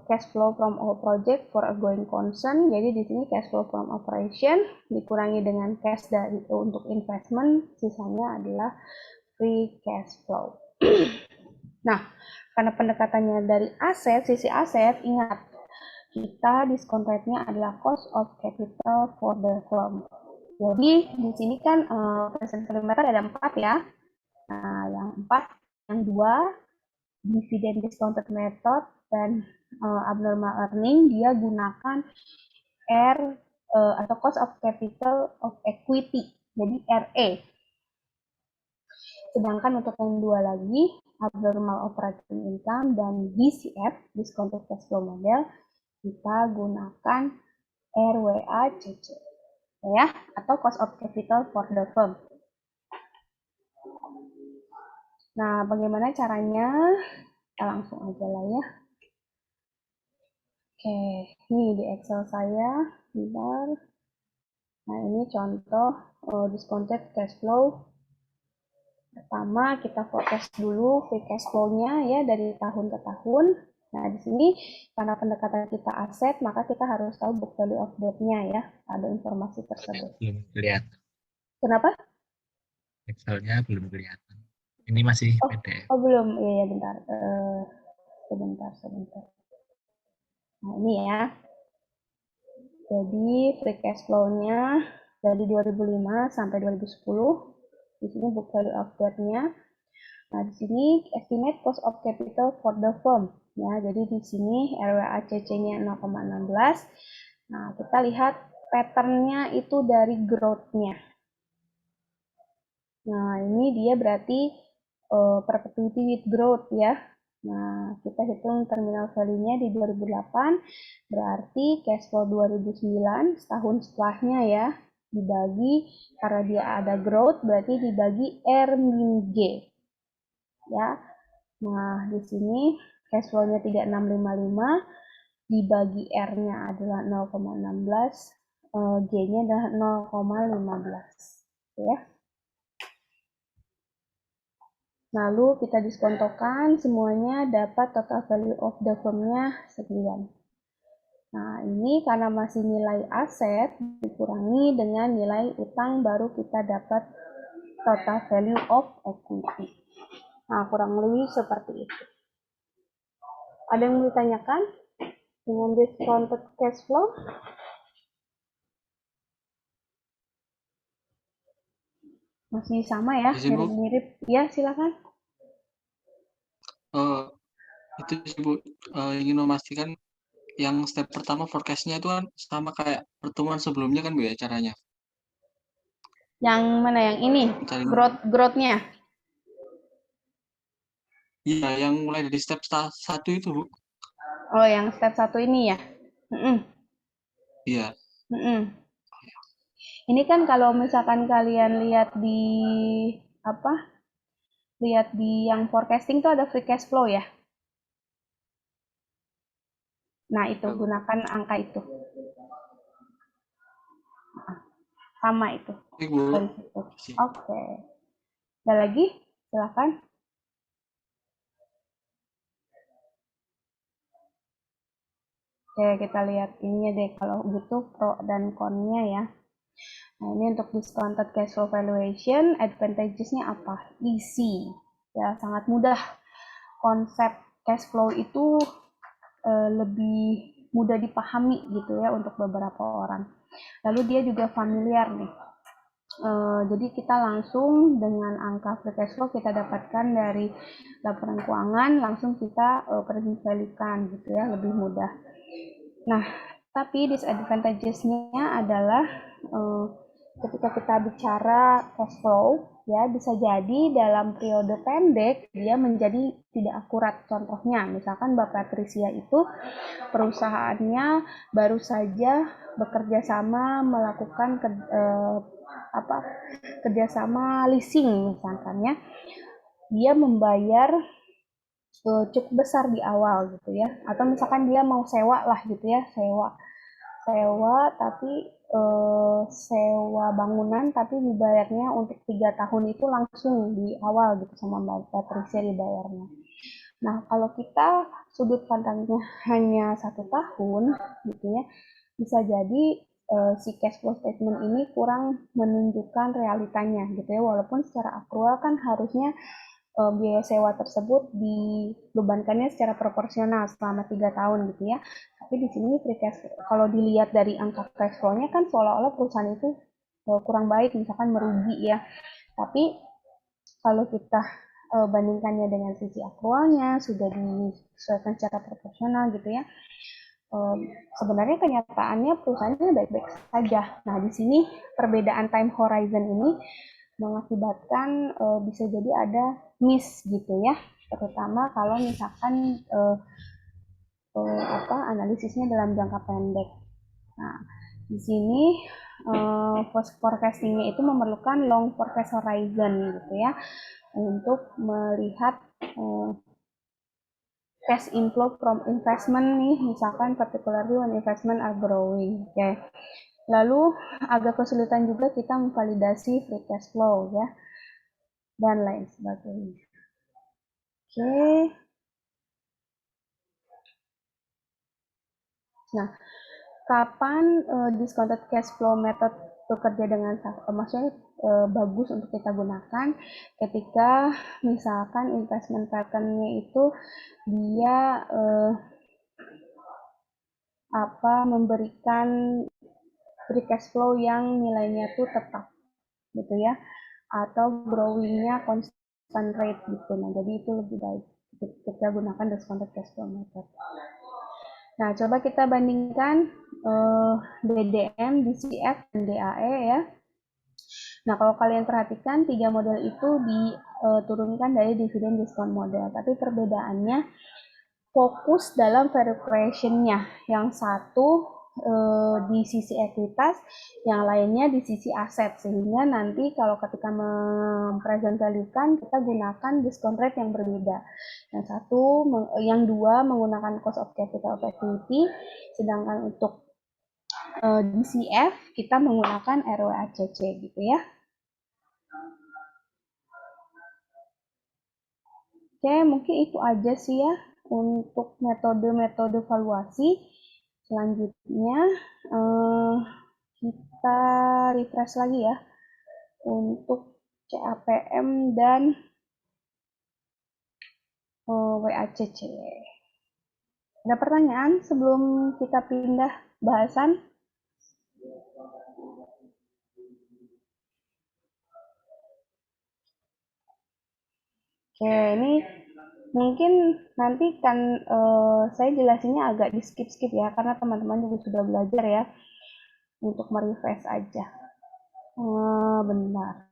Cash flow from all project for a going concern. Jadi di sini cash flow from operation dikurangi dengan cash dari untuk investment, sisanya adalah free cash flow. Nah, karena pendekatannya dari aset, sisi aset, ingat kita discount rate-nya adalah cost of capital for the firm. Jadi di sini kan present value method ada 4 ya. Nah, yang 2 dividend discounted method dan abnormal earning, dia gunakan R atau cost of capital of equity, jadi RE. Sedangkan untuk yang 2 lagi, abnormal operating income dan DCF, discounted cash flow model, kita gunakan RWACC ya, atau cost of capital for the firm. Nah, bagaimana caranya? Kita langsung aja lah ya. Oke, ini di Excel saya, bentar. Nah, ini contoh discounted cash flow. Pertama, kita forecast dulu free cash flow-nya ya dari tahun ke tahun. Nah, di sini karena pendekatan kita aset, maka kita harus tahu book value of debt-nya ya. Ada informasi tersebut. Belum kelihatan. Kenapa? Excel-nya belum kelihatan. Ini masih PDF. Oh belum, iya bentar. Sebentar. Nah, ini ya. Jadi free cash flow-nya dari 2005 sampai 2010. Di sini book value of debt-nya. Nah, di sini estimate cost of capital for the firm. Ya, jadi di sini RWACC-nya 0,16. Nah, kita lihat pattern-nya itu dari growth-nya. Nah, ini dia berarti perpetuity with growth ya. Nah, kita hitung terminal value-nya di 2008, berarti cash flow 2009, setahun setelahnya ya, dibagi, karena dia ada growth, berarti dibagi R-G. Ya, nah di sini cash flow-nya 3655, dibagi R-nya adalah 0,16, G-nya adalah 0,15. Ya. Lalu kita diskontokan semuanya dapat total value of the firm-nya sekian. Nah, ini karena masih nilai aset dikurangi dengan nilai utang baru kita dapat total value of equity. Nah, kurang lebih seperti itu. Ada yang mau ditanyakan dengan discounted cash flow? Masih sama ya, Izin, Bu. mirip-mirip. Ya, silakan. Itu sih, Bu, ingin memastikan yang step pertama forecast-nya itu kan sama kayak pertemuan sebelumnya kan, Bu, ya, caranya? Yang mana yang ini? Mencari Growth-nya. iya, yang mulai dari step 1 itu, Bu. Oh, yang step 1 ini ya. Iya. Ini kan kalau misalkan kalian lihat di apa? Lihat di yang forecasting tuh ada free cash flow ya. Nah, itu Tahu. gunakan angka itu. Sama itu. Baik, Bu. Dari situ. Sip. Oke. Ada lagi? Silakan. Oke, kita lihat ininya deh kalau butuh pro dan con-nya ya. Nah, ini untuk discounted cash flow valuation, advantages-nya apa? Easy. Ya, sangat mudah. Konsep cash flow itu lebih mudah dipahami gitu ya untuk beberapa orang. Lalu dia juga familiar nih. Jadi kita langsung dengan angka free cash flow kita dapatkan dari laporan keuangan, langsung kita present value-kan gitu ya, lebih mudah. Nah, tapi disadvantages-nya adalah ketika kita bicara cash flow, ya bisa jadi dalam periode pendek dia menjadi tidak akurat. Contohnya, misalkan Mbak Patricia itu perusahaannya baru saja bekerja sama melakukan kerjasama leasing misalkan ya, dia membayar cukup besar di awal gitu ya, atau misalkan dia mau sewa lah gitu ya, sewa tapi sewa bangunan tapi dibayarnya untuk 3 tahun itu langsung di awal gitu sama Mbak Patricia dibayarnya. Nah, kalau kita sudut pandangnya hanya 1 tahun gitu ya, bisa jadi si cash flow statement ini kurang menunjukkan realitanya gitu ya, walaupun secara akrual kan harusnya biaya sewa tersebut dibebankannya secara proporsional selama 3 tahun gitu ya. Tapi di sini free cash kalau dilihat dari angka cash flow-nya kan seolah-olah perusahaan itu kurang baik, misalkan merugi ya. Tapi kalau kita bandingkannya dengan sisi akrualnya sudah disesuaikan secara proporsional gitu ya. Sebenarnya kenyataannya perusahaannya baik-baik saja. Nah, di sini perbedaan time horizon ini mengakibatkan bisa jadi ada miss gitu ya, terutama kalau misalkan analisisnya dalam jangka pendek. Nah, di sini forecastingnya itu memerlukan long forecast horizon gitu ya, untuk melihat cash inflow from investment nih, misalkan particularly when investment are growing. Oke. Lalu agak kesulitan juga kita memvalidasi free cash flow ya, dan lain sebagainya. Oke. Nah, kapan discounted cash flow method bekerja dengan maksudnya bagus untuk kita gunakan ketika misalkan investment pattern-nya itu dia memberikan free cash flow yang nilainya tuh tetap gitu ya, atau growing-nya constant rate gitu. Nah, jadi itu lebih baik kita gunakan discounted cash flow method. Nah, coba kita bandingkan DDM, DCF, dan DAE ya. Nah, kalau kalian perhatikan 3 model itu diturunkan dari dividen discount model, tapi perbedaannya fokus dalam valuation-nya. Yang satu di sisi ekuitas, yang lainnya di sisi aset, sehingga nanti kalau ketika mempresent value-kan kita gunakan discount rate yang berbeda. Yang dua menggunakan cost of capital of equity, sedangkan untuk DCF kita menggunakan ROACC gitu ya. Oke, mungkin itu aja sih ya untuk metode-metode valuasi. Selanjutnya kita refresh lagi ya untuk CAPM dan WACC. Ada pertanyaan sebelum kita pindah bahasan? Oke, ini mungkin nanti kan saya jelasinnya agak di skip-skip ya, karena teman-teman juga sudah belajar ya, untuk merefresh aja. Bentar.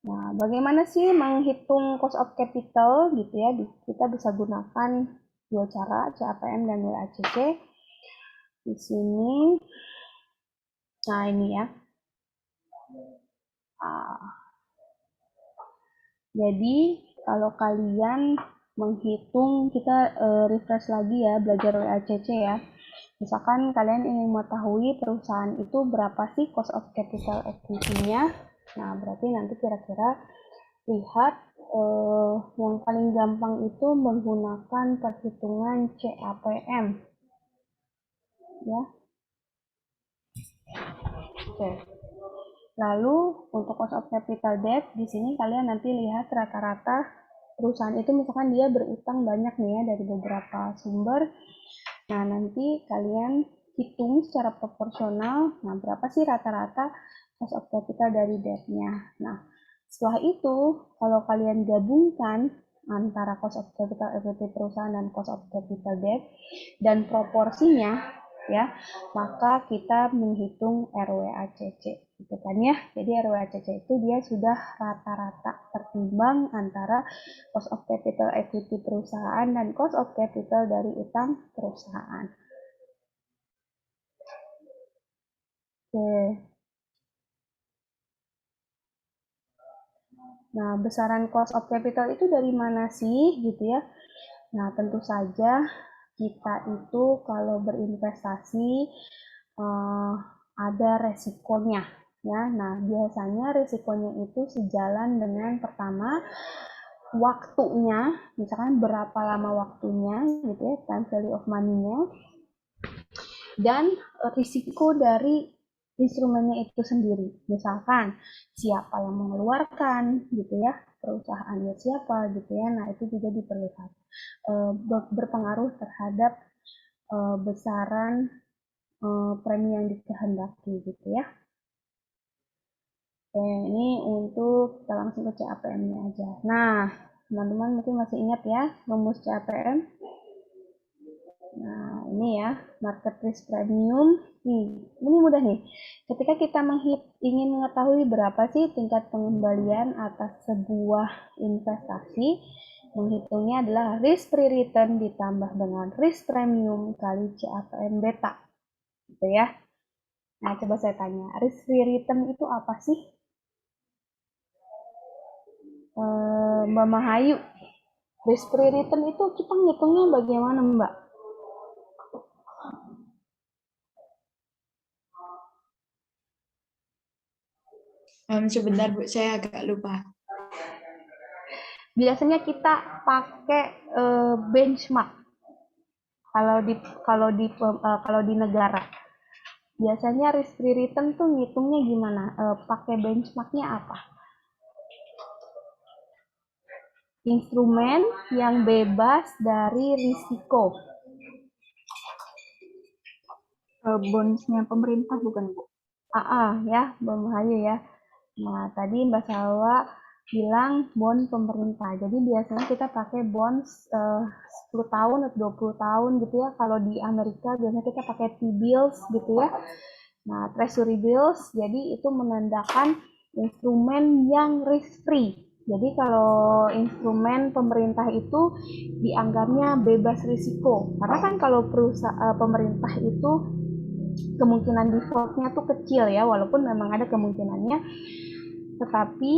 Nah, bagaimana sih menghitung cost of capital gitu ya? Kita bisa gunakan dua cara, CAPM dan WACC. Di sini, nah ini ya. Jadi kalau kalian menghitung, kita refresh lagi ya, belajar WACC ya. Misalkan kalian ingin mengetahui perusahaan itu berapa sih cost of capital equity-nya. Nah, berarti nanti kira-kira lihat yang paling gampang itu menggunakan perhitungan CAPM. Ya. Oke. Lalu untuk cost of capital debt, di sini kalian nanti lihat rata-rata perusahaan itu misalkan dia berutang banyak nih ya dari beberapa sumber. Nah, nanti kalian hitung secara proporsional, nah berapa sih rata-rata cost of capital dari debt-nya. Nah, setelah itu, kalau kalian gabungkan antara cost of capital equity perusahaan dan cost of capital debt dan proporsinya, ya, maka kita menghitung RWACC, gitu kan ya. Jadi RWACC itu dia sudah rata-rata tertimbang antara cost of capital equity perusahaan dan cost of capital dari utang perusahaan. Oke. Nah, besaran cost of capital itu dari mana sih gitu ya? Nah, tentu saja kita itu kalau berinvestasi ada resikonya ya. Nah, biasanya resikonya itu sejalan dengan pertama waktunya, misalkan berapa lama waktunya gitu ya, time value of money-nya, dan risiko dari instrumennya itu sendiri. Misalkan siapa yang mengeluarkan gitu ya, perusahaannya siapa gitu ya. Nah, itu juga diperlukan berpengaruh terhadap besaran premi yang dikehendaki gitu ya. Oke, ini untuk kita langsung ke CAPM-nya aja. Nah, teman-teman mungkin masih ingat ya rumus CAPM. Nah, ini ya, market risk premium. Ini mudah nih. Ketika kita ingin mengetahui berapa sih tingkat pengembalian atas sebuah investasi, menghitungnya adalah risk free return ditambah dengan risk premium kali CAPM beta. Gitu ya. Nah, coba saya tanya, risk free return itu apa sih? Mbak Mahayu, risk free return itu kita ngitungnya bagaimana, Mbak? Sebentar Bu, saya agak lupa. Biasanya kita pakai benchmark. Kalau di negara, biasanya risk free return tuh ngitungnya gimana? Pakai benchmarknya apa? Instrumen yang bebas dari risiko. Bonds-nya pemerintah bukan Bu? Ya, Mbak Mahayu ya. Nah, tadi Mbak Salwa bilang bond pemerintah. Jadi biasanya kita pakai bonds 10 tahun atau 20 tahun gitu ya. Kalau di Amerika biasanya kita pakai T-bills gitu ya. Nah, treasury bills jadi itu menandakan instrumen yang risk free. Jadi kalau instrumen pemerintah itu dianggapnya bebas risiko. Karena kan kalau pemerintah itu kemungkinan defaultnya tuh kecil ya, walaupun memang ada kemungkinannya, tetapi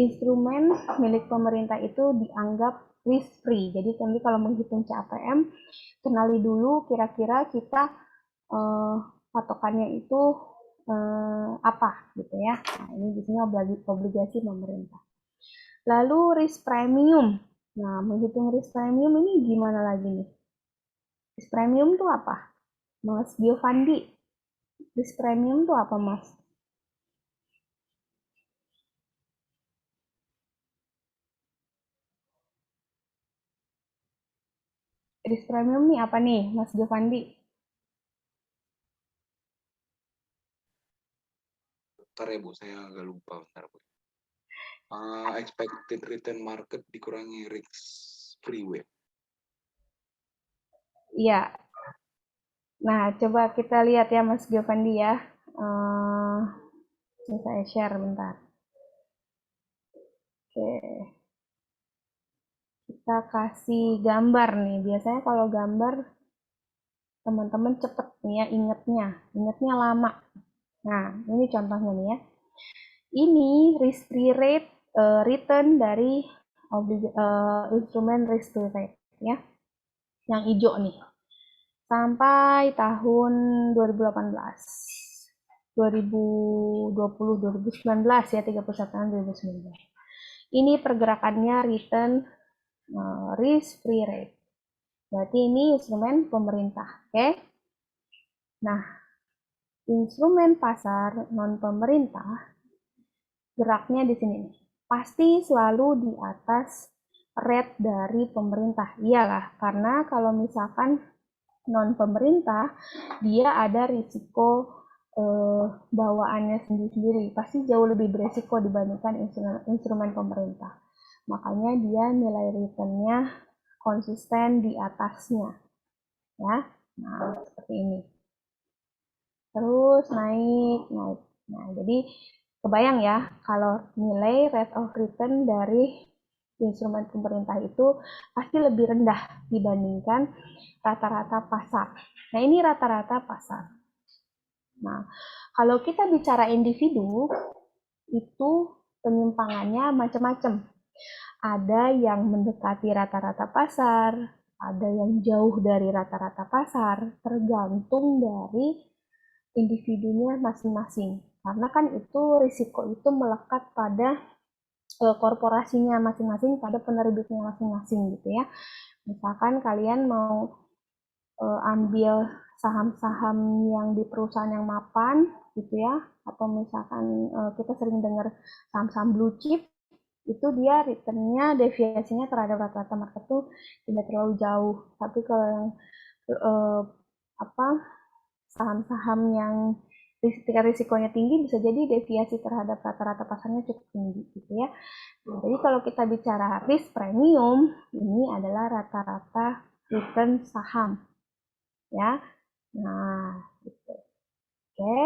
instrumen milik pemerintah itu dianggap risk free. Jadi nanti kalau menghitung CAPM, kenali dulu kira-kira kita patokannya itu apa gitu ya. Nah, ini biasanya obligasi pemerintah. Lalu risk premium. Nah, menghitung risk premium ini gimana lagi nih? Risk premium itu apa? Mas Giovanni, risk premium itu apa, Mas? Risk premium nih apa nih, Mas Giovanni? Bentar ya Bu, saya agak lupa. Bentar Bu. Expected return market dikurangi risk free wave. Iya. Nah, coba kita lihat ya Mas Giovanni ya. Ini saya share bentar. Oke. Kita kasih gambar nih. Biasanya kalau gambar teman-teman cepet nih ya ingetnya lama. Nah, ini contohnya nih ya. Ini risk free rate return dari instrumen risk free rate ya. Yang hijau nih. Sampai tahun 2018. 2020 2019 ya, 31 Januari 2019. Ini pergerakannya return risk free rate. Berarti ini instrumen pemerintah, oke? Nah, instrumen pasar non pemerintah geraknya di sini nih. Pasti selalu di atas rate dari pemerintah. Iyalah, karena kalau misalkan non pemerintah dia ada risiko bawaannya sendiri-sendiri, pasti jauh lebih beresiko dibandingkan instrumen pemerintah. Makanya dia nilai returnnya konsisten di atasnya, ya. Nah, seperti ini. Terus naik. Nah, jadi kebayang ya, kalau nilai rate of return dari instrumen pemerintah itu pasti lebih rendah dibandingkan rata-rata pasar. Nah, ini rata-rata pasar. Nah, kalau kita bicara individu, itu penyimpangannya macam-macam. Ada yang mendekati rata-rata pasar, ada yang jauh dari rata-rata pasar, tergantung dari individunya masing-masing. Karena kan itu risiko itu melekat pada korporasinya masing-masing, pada penerbitnya masing-masing gitu ya. Misalkan kalian mau ambil saham-saham yang di perusahaan yang mapan gitu ya, atau misalkan kita sering dengar saham-saham blue chip, itu dia returnnya deviasinya terhadap rata-rata market itu tidak terlalu jauh. Tapi kalau yang saham-saham yang risikonya tinggi, bisa jadi deviasi terhadap rata-rata pasarnya cukup tinggi gitu ya. Nah, jadi kalau kita bicara risk premium, ini adalah rata-rata return saham ya. Nah, gitu. Oke.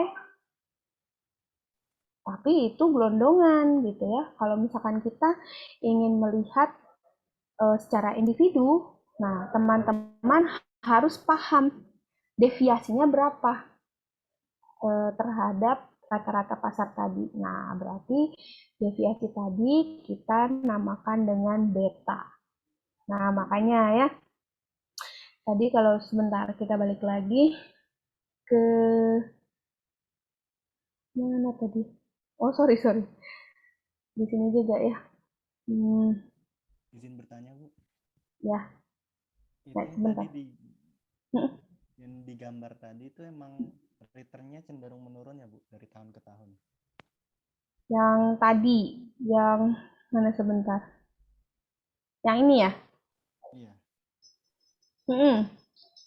Tapi itu gelondongan gitu ya. Kalau misalkan kita ingin melihat secara individu, nah teman-teman harus paham deviasinya berapa terhadap rata-rata pasar tadi. Nah, berarti deviasi tadi kita namakan dengan beta. Nah, makanya ya, tadi kalau sebentar kita balik lagi ke mana tadi? Oh, sorry. Di sini juga ya. Izin bertanya, Bu. Ya. Itu yang sebentar. tadi yang digambar tadi itu emang returnnya cenderung menurun ya, Bu, dari tahun ke tahun? Yang tadi, yang mana sebentar? Yang ini ya? Iya.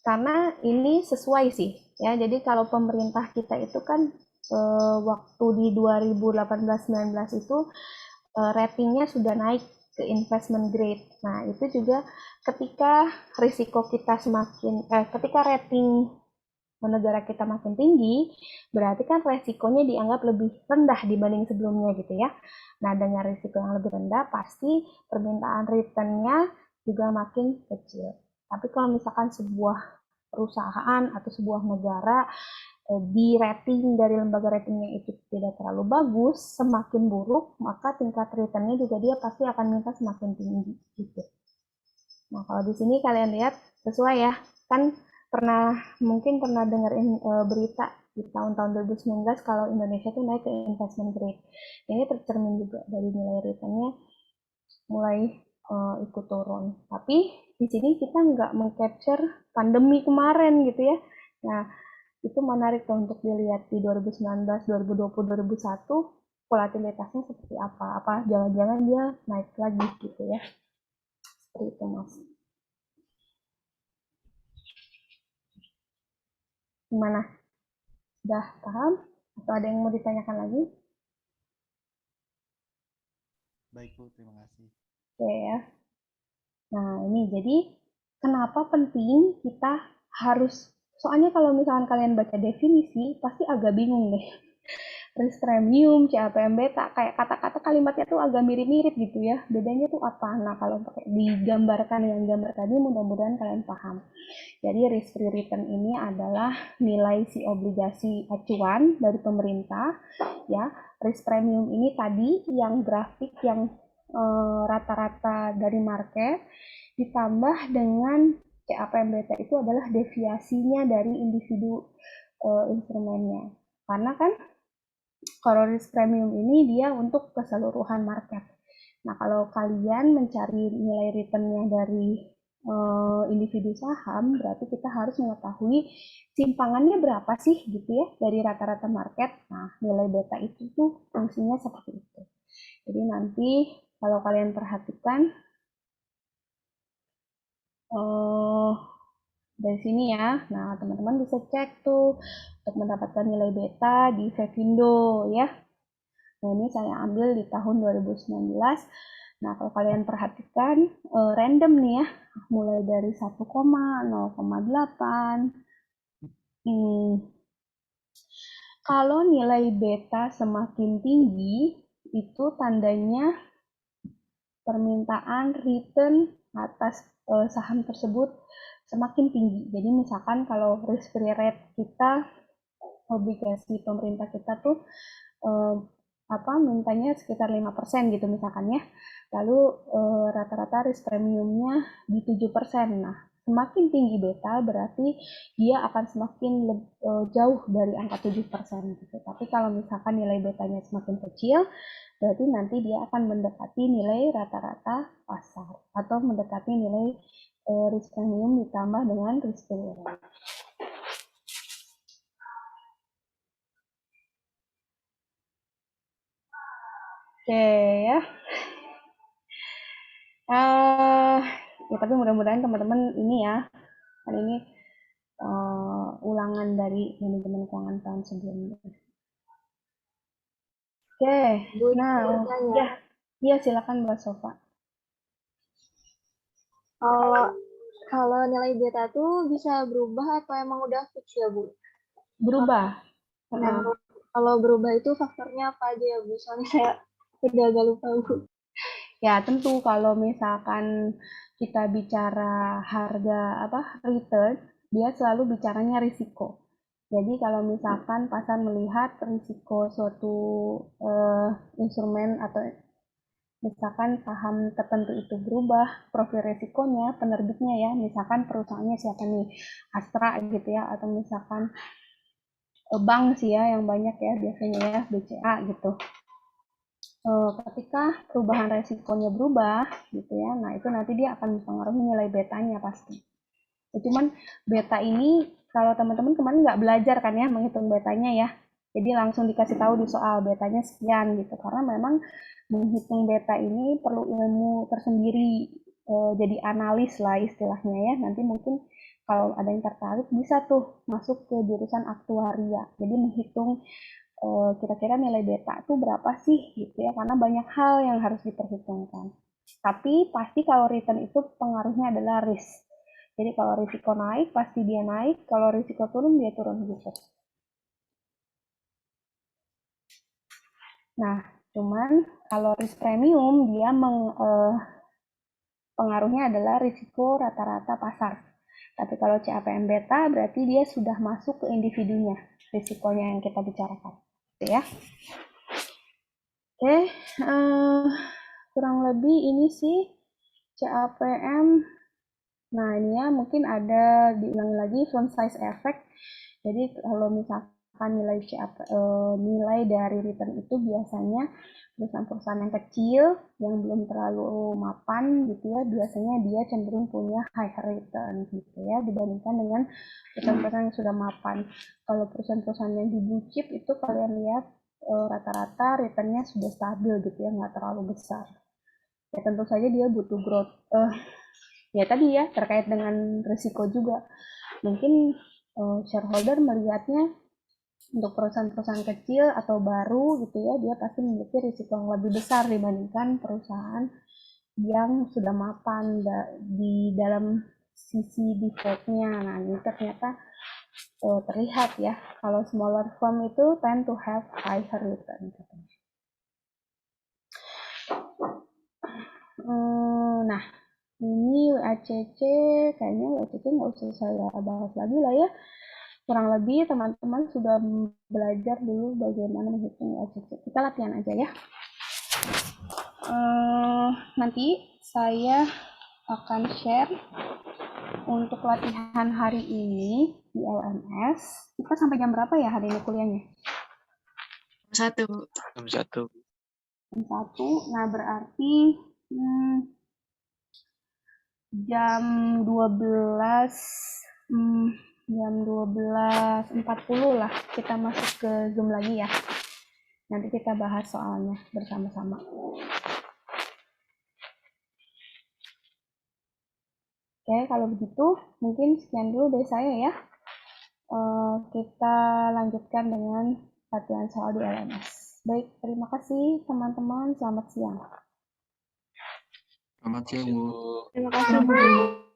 Karena ini sesuai sih ya. Jadi kalau pemerintah kita itu kan waktu di 2018-19 itu ratingnya sudah naik ke investment grade. Nah, itu juga ketika risiko kita ketika rating negara kita makin tinggi, berarti kan resikonya dianggap lebih rendah dibanding sebelumnya gitu ya. Nah, dengan risiko yang lebih rendah, pasti permintaan returnnya juga makin kecil. Tapi kalau misalkan sebuah perusahaan atau sebuah negara di rating dari lembaga ratingnya itu tidak terlalu bagus, semakin buruk, maka tingkat returnnya juga dia pasti akan minta semakin tinggi gitu. Nah, kalau di sini kalian lihat sesuai ya, kan mungkin pernah dengerin berita di tahun-tahun 2019 kalau Indonesia tuh naik ke investment grade. Ini tercermin juga dari nilai returnnya mulai ikut turun. Tapi di sini kita nggak mengcapture pandemi kemarin gitu ya. Nah, itu menarik tuh untuk dilihat di 2019, 2020, 2021 volatilitasnya seperti apa. Apa jangan-jangan dia naik lagi gitu ya. Seperti itu, Mas. Gimana? Sudah paham? Atau ada yang mau ditanyakan lagi? Baik Bu, terima kasih. Oke ya. Nah, ini jadi kenapa penting kita harus, soalnya kalau misalkan kalian baca definisi, pasti agak bingung deh. Risk premium, CAPM beta, kayak kata-kata kalimatnya tuh agak mirip-mirip gitu ya. Bedanya tuh apa? Nah, kalau pakai digambarkan dengan gambar tadi, mudah-mudahan kalian paham. Jadi risk free return ini adalah nilai si obligasi acuan dari pemerintah, ya. Risk premium ini tadi yang grafik yang rata-rata dari market ditambah dengan CAPM beta itu adalah deviasinya dari individu instrumennya. Karena kan kalau risk premium ini dia untuk keseluruhan market. Nah, kalau kalian mencari nilai returnnya dari individu saham, berarti kita harus mengetahui simpangannya berapa sih gitu ya dari rata-rata market. Nah, nilai beta itu tuh fungsinya seperti itu. Jadi nanti kalau kalian perhatikan dari sini ya, nah teman-teman bisa cek tuh untuk mendapatkan nilai beta di Fevindo ya. Nah, ini saya ambil di tahun 2019. Nah, kalau kalian perhatikan random nih ya, mulai dari 1,0,8. Kalau nilai beta semakin tinggi, itu tandanya permintaan return atas saham tersebut semakin tinggi. Jadi misalkan kalau risk free rate kita, obligasi pemerintah kita tuh mintanya sekitar 5% gitu misalkan ya. Lalu rata-rata risk premiumnya di 7%. Nah, semakin tinggi beta berarti dia akan semakin jauh dari angka 7% gitu. Tapi kalau misalkan nilai betanya semakin kecil, berarti nanti dia akan mendekati nilai rata-rata pasar atau mendekati nilai risk premium ditambah dengan risk free rate. Oke ya. Ya tapi mudah-mudahan teman-teman ini ya, kan ini ulangan dari manajemen keuangan tahun sebelumnya. Oke, nah ya silakan Mbak Sofa. Kalau nilai beta tuh bisa berubah atau emang udah fix ya Bu? Berubah. Kalau berubah itu faktornya apa aja ya Bu? Soalnya saya udah agak lupa Bu. Ya tentu kalau misalkan kita bicara harga return, dia selalu bicaranya risiko. Jadi kalau misalkan pasar melihat risiko suatu instrumen atau misalkan saham tertentu itu berubah, profil risikonya penerbitnya ya, misalkan perusahaannya siapa nih, Astra gitu ya, atau misalkan bank sih ya yang banyak ya biasanya ya, BCA gitu. Ketika perubahan resikonya berubah gitu ya, nah itu nanti dia akan mempengaruhi nilai betanya pasti. Ya, cuman beta ini kalau teman-teman kemarin nggak belajar kan ya menghitung betanya ya, jadi langsung dikasih tahu di soal betanya sekian gitu, karena memang menghitung beta ini perlu ilmu tersendiri, jadi analis lah istilahnya ya. Nanti mungkin kalau ada yang tertarik bisa tuh masuk ke jurusan aktuaria, jadi menghitung kira-kira nilai beta itu berapa sih gitu ya, karena banyak hal yang harus diperhitungkan. Tapi pasti kalau return itu pengaruhnya adalah risk. Jadi kalau risiko naik pasti dia naik, kalau risiko turun dia turun gitu. Nah, cuman kalau risk premium dia pengaruhnya adalah risiko rata-rata pasar. Tapi kalau CAPM beta berarti dia sudah masuk ke individunya, risikonya yang kita bicarakan. Gitu ya. Oke, kurang lebih ini sih CAPM. Nah, ini ya mungkin ada diulangi lagi font size effect. Jadi kalau misalkan nilai dari return itu biasanya perusahaan-perusahaan yang kecil yang belum terlalu mapan gitu ya, biasanya dia cenderung punya high return gitu ya dibandingkan dengan perusahaan-perusahaan yang sudah mapan. Kalau perusahaan-perusahaan yang di blue chip itu kalian lihat rata-rata returnnya sudah stabil gitu ya, nggak terlalu besar. Ya tentu saja dia butuh growth. Ya tadi ya terkait dengan risiko juga. Mungkin shareholder melihatnya untuk perusahaan-perusahaan kecil atau baru gitu ya, dia pasti memiliki risiko yang lebih besar dibandingkan perusahaan yang sudah mapan di dalam sisi default-nya. Nah, ini ternyata terlihat ya, kalau smaller firm itu tend to have higher return. Nah, ini WACC, kayaknya WACC nggak usah saya bahas lagi lah ya. Kurang lebih teman-teman sudah belajar dulu bagaimana menghitung WACC. Kita latihan aja ya. Nanti saya akan share untuk latihan hari ini di LMS. Kita sampai jam berapa ya hari ini kuliahnya? Jam 1. Jam 1. Jam 1. Nah, berarti jam 12 jam 12.40 lah kita masuk ke Zoom lagi ya. Nanti kita bahas soalnya bersama-sama. Oke, kalau begitu mungkin sekian dulu dari saya ya. Kita lanjutkan dengan latihan soal di LMS. Baik, terima kasih teman-teman. Selamat siang. Selamat siang, Bu. Terima kasih Bu.